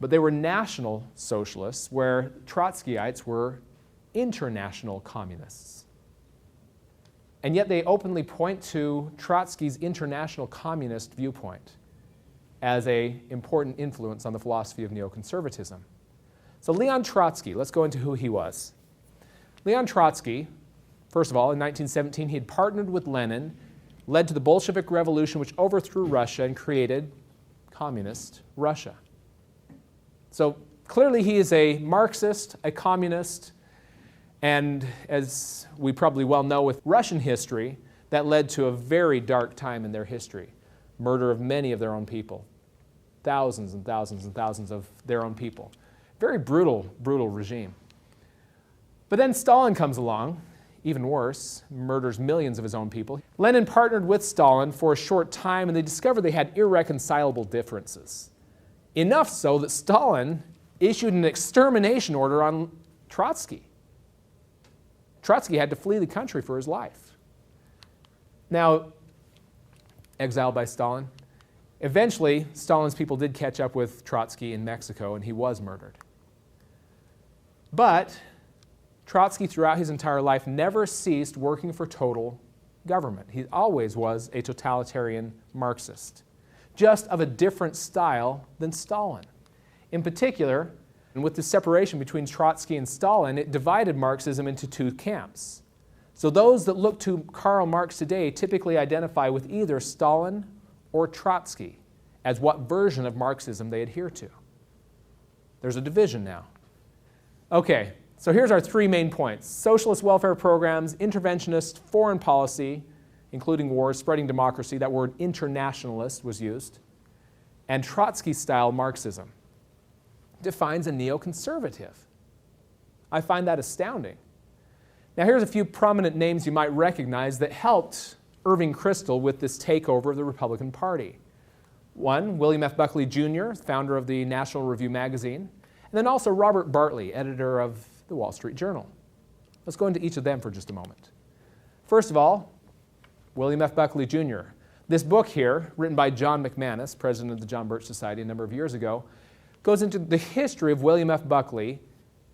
But they were National Socialists, where Trotskyites were international communists. And yet they openly point to Trotsky's international communist viewpoint as an important influence on the philosophy of neoconservatism. So Leon Trotsky, let's go into who he was. Leon Trotsky, first of all, in 1917, he had partnered with Lenin, led to the Bolshevik Revolution, which overthrew Russia and created communist Russia. So clearly he is a Marxist, a communist, and as we probably well know with Russian history, that led to a very dark time in their history. Murder of many of their own people. Thousands and thousands and thousands of their own people. Very brutal, brutal regime. But then Stalin comes along, even worse, murders millions of his own people. Lenin partnered with Stalin for a short time, and they discovered they had irreconcilable differences. Enough so that Stalin issued an extermination order on Trotsky. Trotsky had to flee the country for his life. Now, exiled by Stalin, eventually Stalin's people did catch up with Trotsky in Mexico, and he was murdered. But Trotsky, throughout his entire life, never ceased working for total government. He always was a totalitarian Marxist, just of a different style than Stalin. In particular, and with the separation between Trotsky and Stalin, it divided Marxism into two camps. So those that look to Karl Marx today typically identify with either Stalin or Trotsky as what version of Marxism they adhere to. There's a division now. Okay, so here's our three main points. Socialist welfare programs, interventionist foreign policy, including wars, spreading democracy, that word internationalist was used, and Trotsky-style Marxism defines a neoconservative. I find that astounding. Now here's a few prominent names you might recognize that helped Irving Kristol with this takeover of the Republican Party. One, William F. Buckley Jr., founder of the National Review magazine, and then also Robert Bartley, editor of the Wall Street Journal. Let's go into each of them for just a moment. First of all, William F. Buckley Jr. This book here, written by John McManus, president of the John Birch Society a number of years ago, goes into the history of William F. Buckley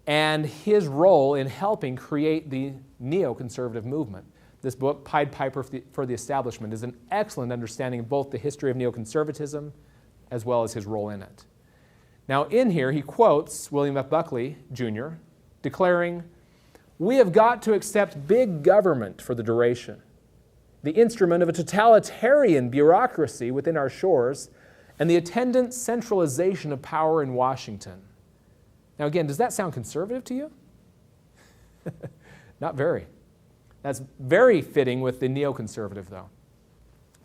and his role in helping create the neoconservative movement. This book, Pied Piper for the Establishment, is an excellent understanding of both the history of neoconservatism as well as his role in it. Now in here, he quotes William F. Buckley Jr., declaring, "We have got to accept big government for the duration, the instrument of a totalitarian bureaucracy within our shores, and the attendant centralization of power in Washington." Now again, does that sound conservative to you? Not very. That's very fitting with the neoconservative, though.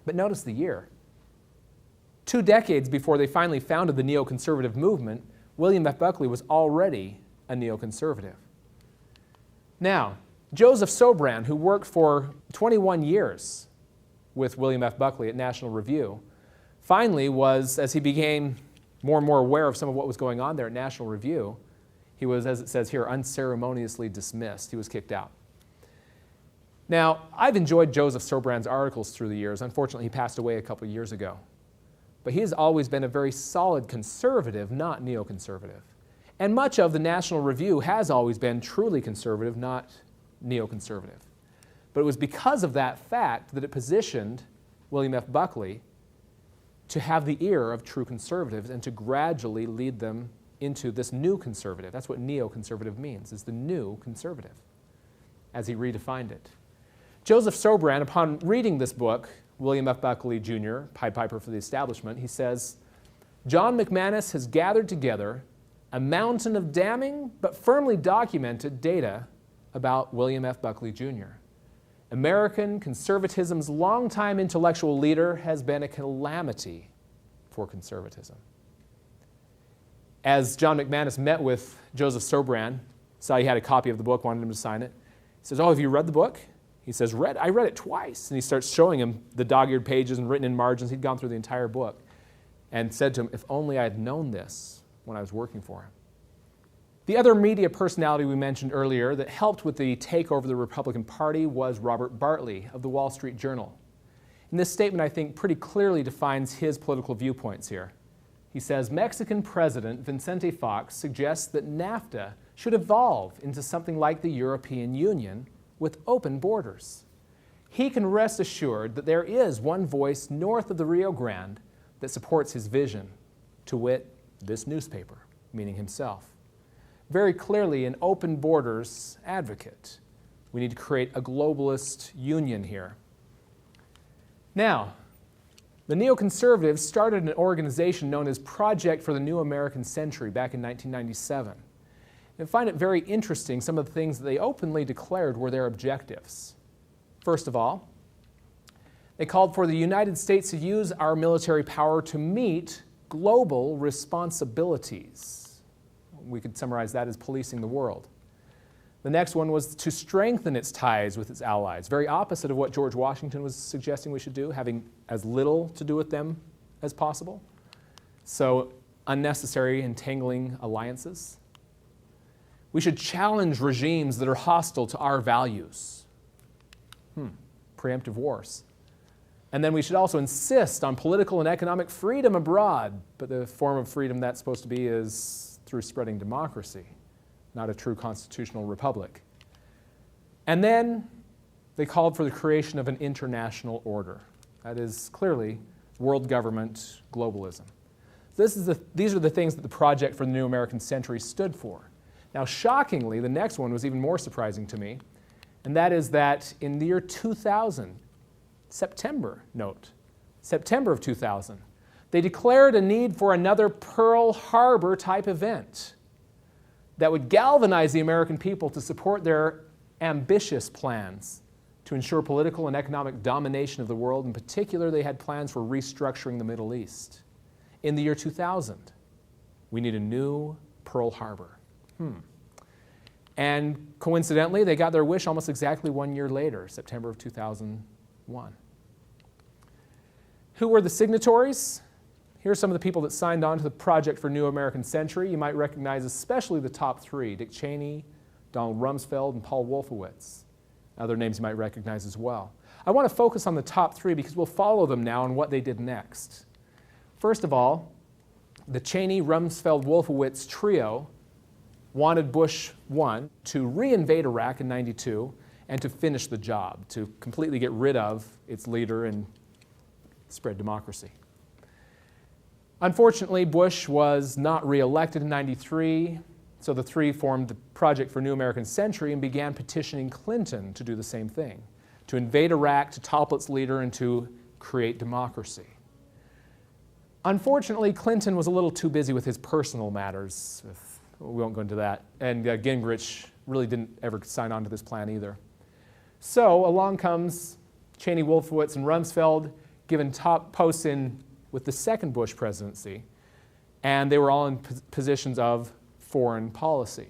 But notice the year. 2 decades before they finally founded the neoconservative movement, William F. Buckley was already a neoconservative. Now, Joseph Sobran, who worked for 21 years with William F. Buckley at National Review, finally was, as he became more and more aware of some of what was going on there at National Review, he was, as it says here, unceremoniously dismissed. He was kicked out. Now, I've enjoyed Joseph Sobran's articles through the years. Unfortunately, he passed away a couple of years ago. But he has always been a very solid conservative, not neoconservative. And much of the National Review has always been truly conservative, not neoconservative. But it was because of that fact that it positioned William F. Buckley to have the ear of true conservatives and to gradually lead them into this new conservative. That's what neoconservative means, is the new conservative, as he redefined it. Joseph Sobran, upon reading this book, William F. Buckley Jr., Pied Piper for the Establishment, he says, "John McManus has gathered together a mountain of damning but firmly documented data about William F. Buckley Jr. American conservatism's longtime intellectual leader has been a calamity for conservatism." As John McManus met with Joseph Sobran, saw he had a copy of the book, wanted him to sign it, he says, "Oh, have you read the book?" He says, "I read it twice." And he starts showing him the dog-eared pages and written in margins. He'd gone through the entire book. and said to him, if only I had known this when I was working for him. The other media personality we mentioned earlier that helped with the takeover of the Republican Party was Robert Bartley of the Wall Street Journal. And this statement, I think, pretty clearly defines his political viewpoints here. He says, Mexican President Vicente Fox suggests that NAFTA should evolve into something like the European Union with open borders. He can rest assured that there is one voice north of the Rio Grande that supports his vision, to wit, this newspaper, meaning himself. Very clearly an open borders advocate. We need to create a globalist union here. Now, the neoconservatives started an organization known as Project for the New American Century back in 1997. And I find it very interesting some of the things that they openly declared were their objectives. First of all, they called for the United States to use our military power to meet global responsibilities. We could summarize that as policing the world. The next one was to strengthen its ties with its allies, very opposite of what George Washington was suggesting we should do, having as little to do with them as possible. So, unnecessary entangling alliances. We should challenge regimes that are hostile to our values. Preemptive wars. And then we should also insist on political and economic freedom abroad. But the form of freedom that's supposed to be is through spreading democracy, not a true constitutional republic. And then they called for the creation of an international order. That is clearly world government globalism. These are the things that the Project for the New American Century stood for. Now, shockingly, the next one was even more surprising to me, and that is that in the year 2000, September of 2000, they declared a need for another Pearl Harbor type event that would galvanize the American people to support their ambitious plans to ensure political and economic domination of the world. In particular, they had plans for restructuring the Middle East. In the year 2000, we need a new Pearl Harbor. And coincidentally, they got their wish almost exactly 1 year later, September of 2001. Who were the signatories? Here are some of the people that signed on to the Project for New American Century. You might recognize especially the top three, Dick Cheney, Donald Rumsfeld, and Paul Wolfowitz. Other names you might recognize as well. I want to focus on the top three because we'll follow them now on what they did next. First of all, the Cheney, Rumsfeld, Wolfowitz trio wanted Bush 1 to reinvade Iraq in '92 and to finish the job, to completely get rid of its leader and spread democracy. Unfortunately, Bush was not re-elected in '93, so the three formed the Project for New American Century and began petitioning Clinton to do the same thing, to invade Iraq, to topple its leader, and to create democracy. Unfortunately, Clinton was a little too busy with his personal matters. We won't go into that. And Gingrich really didn't ever sign on to this plan either. So along comes Cheney, Wolfowitz, and Rumsfeld, given top posts in with the second Bush presidency, and they were all in positions of foreign policy.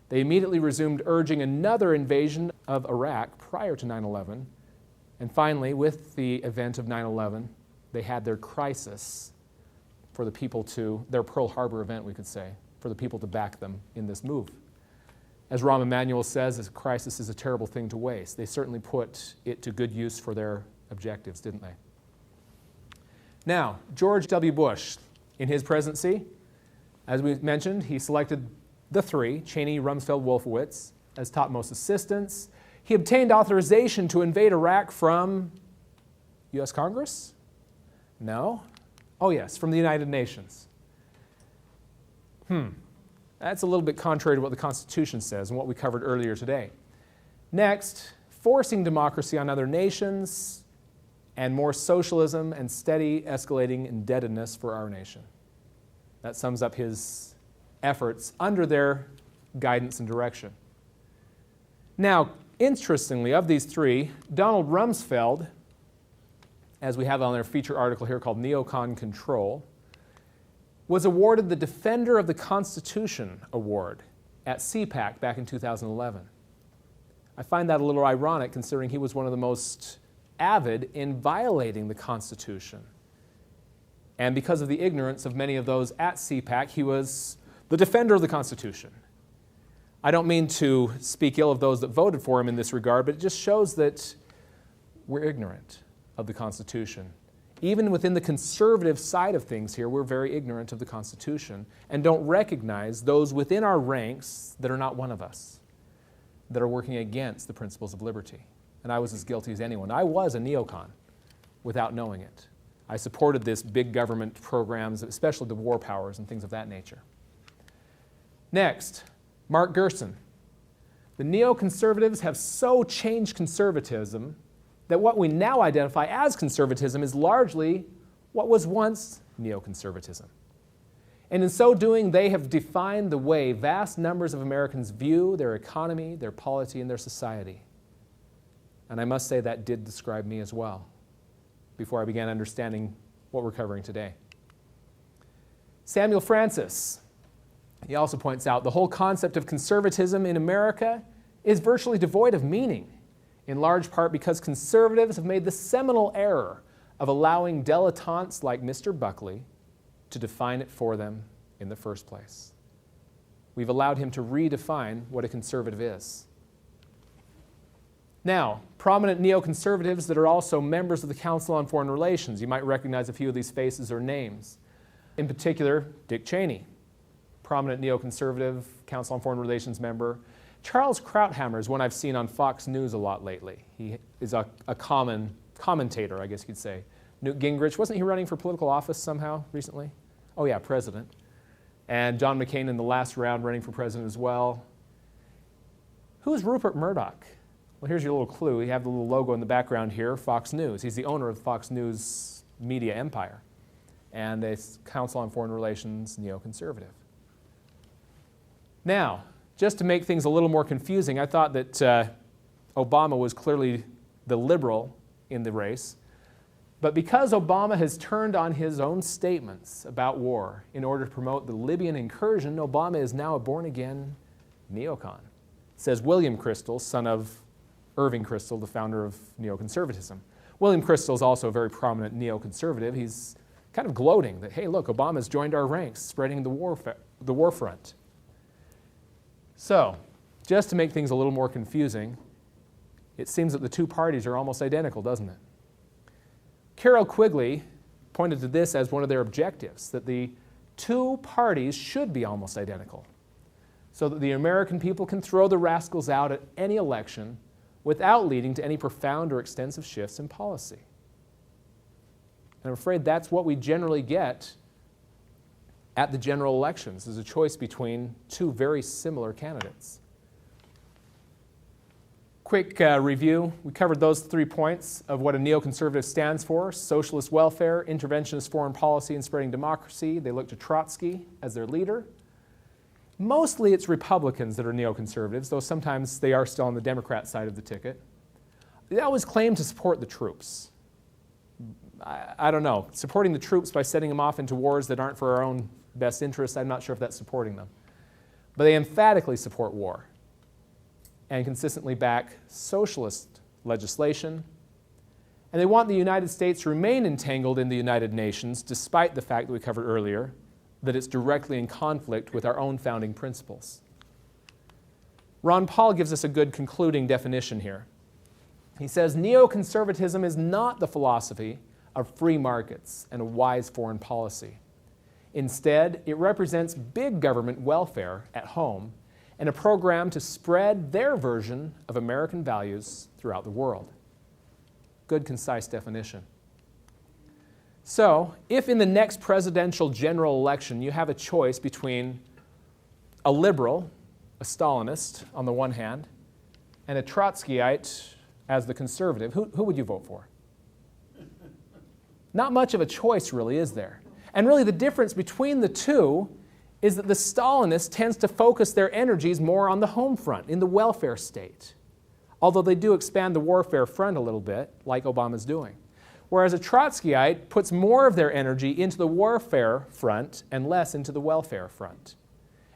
They immediately resumed urging another invasion of Iraq prior to 9/11, and finally, with the event of 9/11, they had their crisis for the people their Pearl Harbor event, we could say, for the people to back them in this move. As Rahm Emanuel says, a crisis is a terrible thing to waste. They certainly put it to good use for their objectives, didn't they? Now, George W. Bush, in his presidency, as we mentioned, he selected the three, Cheney, Rumsfeld, Wolfowitz, as topmost assistants. He obtained authorization to invade Iraq from U.S. Congress? No? Oh yes, from the United Nations. That's a little bit contrary to what the Constitution says and what we covered earlier today. Next, forcing democracy on other nations and more socialism and steady escalating indebtedness for our nation. That sums up his efforts under their guidance and direction. Now, interestingly, of these three, Donald Rumsfeld, as we have on their feature article here called Neocon Control, was awarded the Defender of the Constitution Award at CPAC back in 2011. I find that a little ironic considering he was one of the most avid in violating the Constitution And because of the ignorance of many of those at CPAC, he was the defender of the Constitution. I don't mean to speak ill of those that voted for him in this regard, but it just shows that we're ignorant of the Constitution. Even within the conservative side of things here, we're very ignorant of the Constitution and don't recognize those within our ranks that are not one of us, that are working against the principles of liberty. And I was as guilty as anyone. I was a neocon without knowing it. I supported this big government programs, especially the war powers and things of that nature. Next, Mark Gerson. The neoconservatives have so changed conservatism that what we now identify as conservatism is largely what was once neoconservatism. And in so doing, they have defined the way vast numbers of Americans view their economy, their polity, and their society. And I must say that did describe me as well before I began understanding what we're covering today. Samuel Francis. He also points out the whole concept of conservatism in America is virtually devoid of meaning, in large part because conservatives have made the seminal error of allowing dilettantes like Mr. Buckley to define it for them in the first place. We've allowed him to redefine what a conservative is. Now, prominent neoconservatives that are also members of the Council on Foreign Relations. You might recognize a few of these faces or names. In particular, Dick Cheney, prominent neoconservative, Council on Foreign Relations member. Charles Krauthammer is one I've seen on Fox News a lot lately. He is a common commentator, I guess you'd say. Newt Gingrich, wasn't he running for political office somehow recently? Oh yeah, president. And John McCain in the last round running for president as well. Who's Rupert Murdoch? Well, here's your little clue. You have the little logo in the background here, Fox News. He's the owner of the Fox News media empire. And the Council on Foreign Relations neoconservative. Now, just to make things a little more confusing, I thought that Obama was clearly the liberal in the race. But because Obama has turned on his own statements about war in order to promote the Libyan incursion, Obama is now a born-again neocon, says William Kristol, son of Irving Kristol, the founder of neoconservatism. William Kristol is also a very prominent neoconservative. He's kind of gloating that, hey, look, Obama's joined our ranks, spreading the war front. So, just to make things a little more confusing, it seems that the two parties are almost identical, doesn't it? Carroll Quigley pointed to this as one of their objectives, that the two parties should be almost identical, so that the American people can throw the rascals out at any election without leading to any profound or extensive shifts in policy. And I'm afraid that's what we generally get at the general elections, is a choice between two very similar candidates. Quick review. We covered those 3 points of what a neoconservative stands for: socialist welfare, interventionist foreign policy, and spreading democracy. They look to Trotsky as their leader. Mostly it's Republicans that are neoconservatives, though sometimes they are still on the Democrat side of the ticket. They always claim to support the troops. I don't know. Supporting the troops by setting them off into wars that aren't for our own best interests, I'm not sure if that's supporting them. But they emphatically support war and consistently back socialist legislation. And they want the United States to remain entangled in the United Nations, despite the fact that we covered earlier that it's directly in conflict with our own founding principles. Ron Paul gives us a good concluding definition here. He says, neoconservatism is not the philosophy of free markets and a wise foreign policy. Instead, it represents big government welfare at home and a program to spread their version of American values throughout the world. Good, concise definition. So, if in the next presidential general election you have a choice between a liberal, a Stalinist on the one hand, and a Trotskyite as the conservative, who would you vote for? Not much of a choice, really, is there? And really the difference between the two is that the Stalinist tends to focus their energies more on the home front, in the welfare state, although they do expand the warfare front a little bit, like Obama's doing. Whereas a Trotskyite puts more of their energy into the warfare front and less into the welfare front.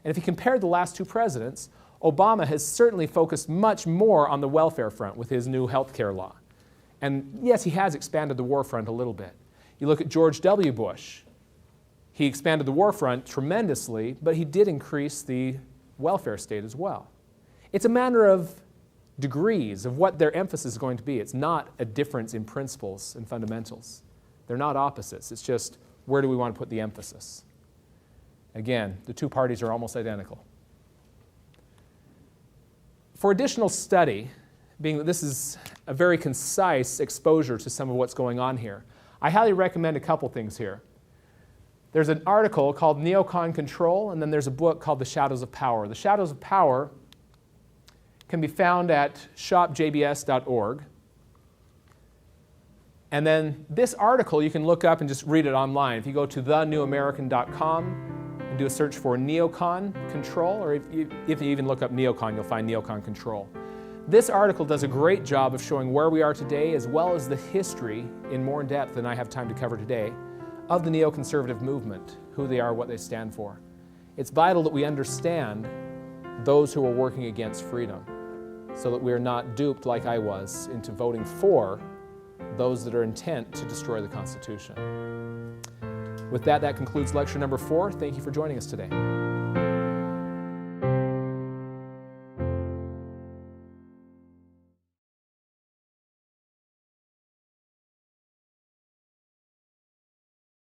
And if you compare the last two presidents, Obama has certainly focused much more on the welfare front with his new health care law. And yes, he has expanded the war front a little bit. You look at George W. Bush. He expanded the war front tremendously, but he did increase the welfare state as well. It's a matter of degrees of what their emphasis is going to be. It's not a difference in principles and fundamentals. They're not opposites. It's just where do we want to put the emphasis? Again, the two parties are almost identical. For additional study, being that this is a very concise exposure to some of what's going on here, I highly recommend a couple things here. There's an article called Neocon Control, and then there's a book called The Shadows of Power. The Shadows of Power can be found at shopjbs.org. And then this article you can look up and just read it online. If you go to thenewamerican.com and do a search for Neocon Control, or if you even look up Neocon, you'll find Neocon Control. This article does a great job of showing where we are today, as well as the history in more depth than I have time to cover today, of the neoconservative movement, who they are, what they stand for. It's vital that we understand those who are working against freedom, so that we are not duped, like I was, into voting for those that are intent to destroy the Constitution. With that, that concludes lecture number 4. Thank you for joining us today.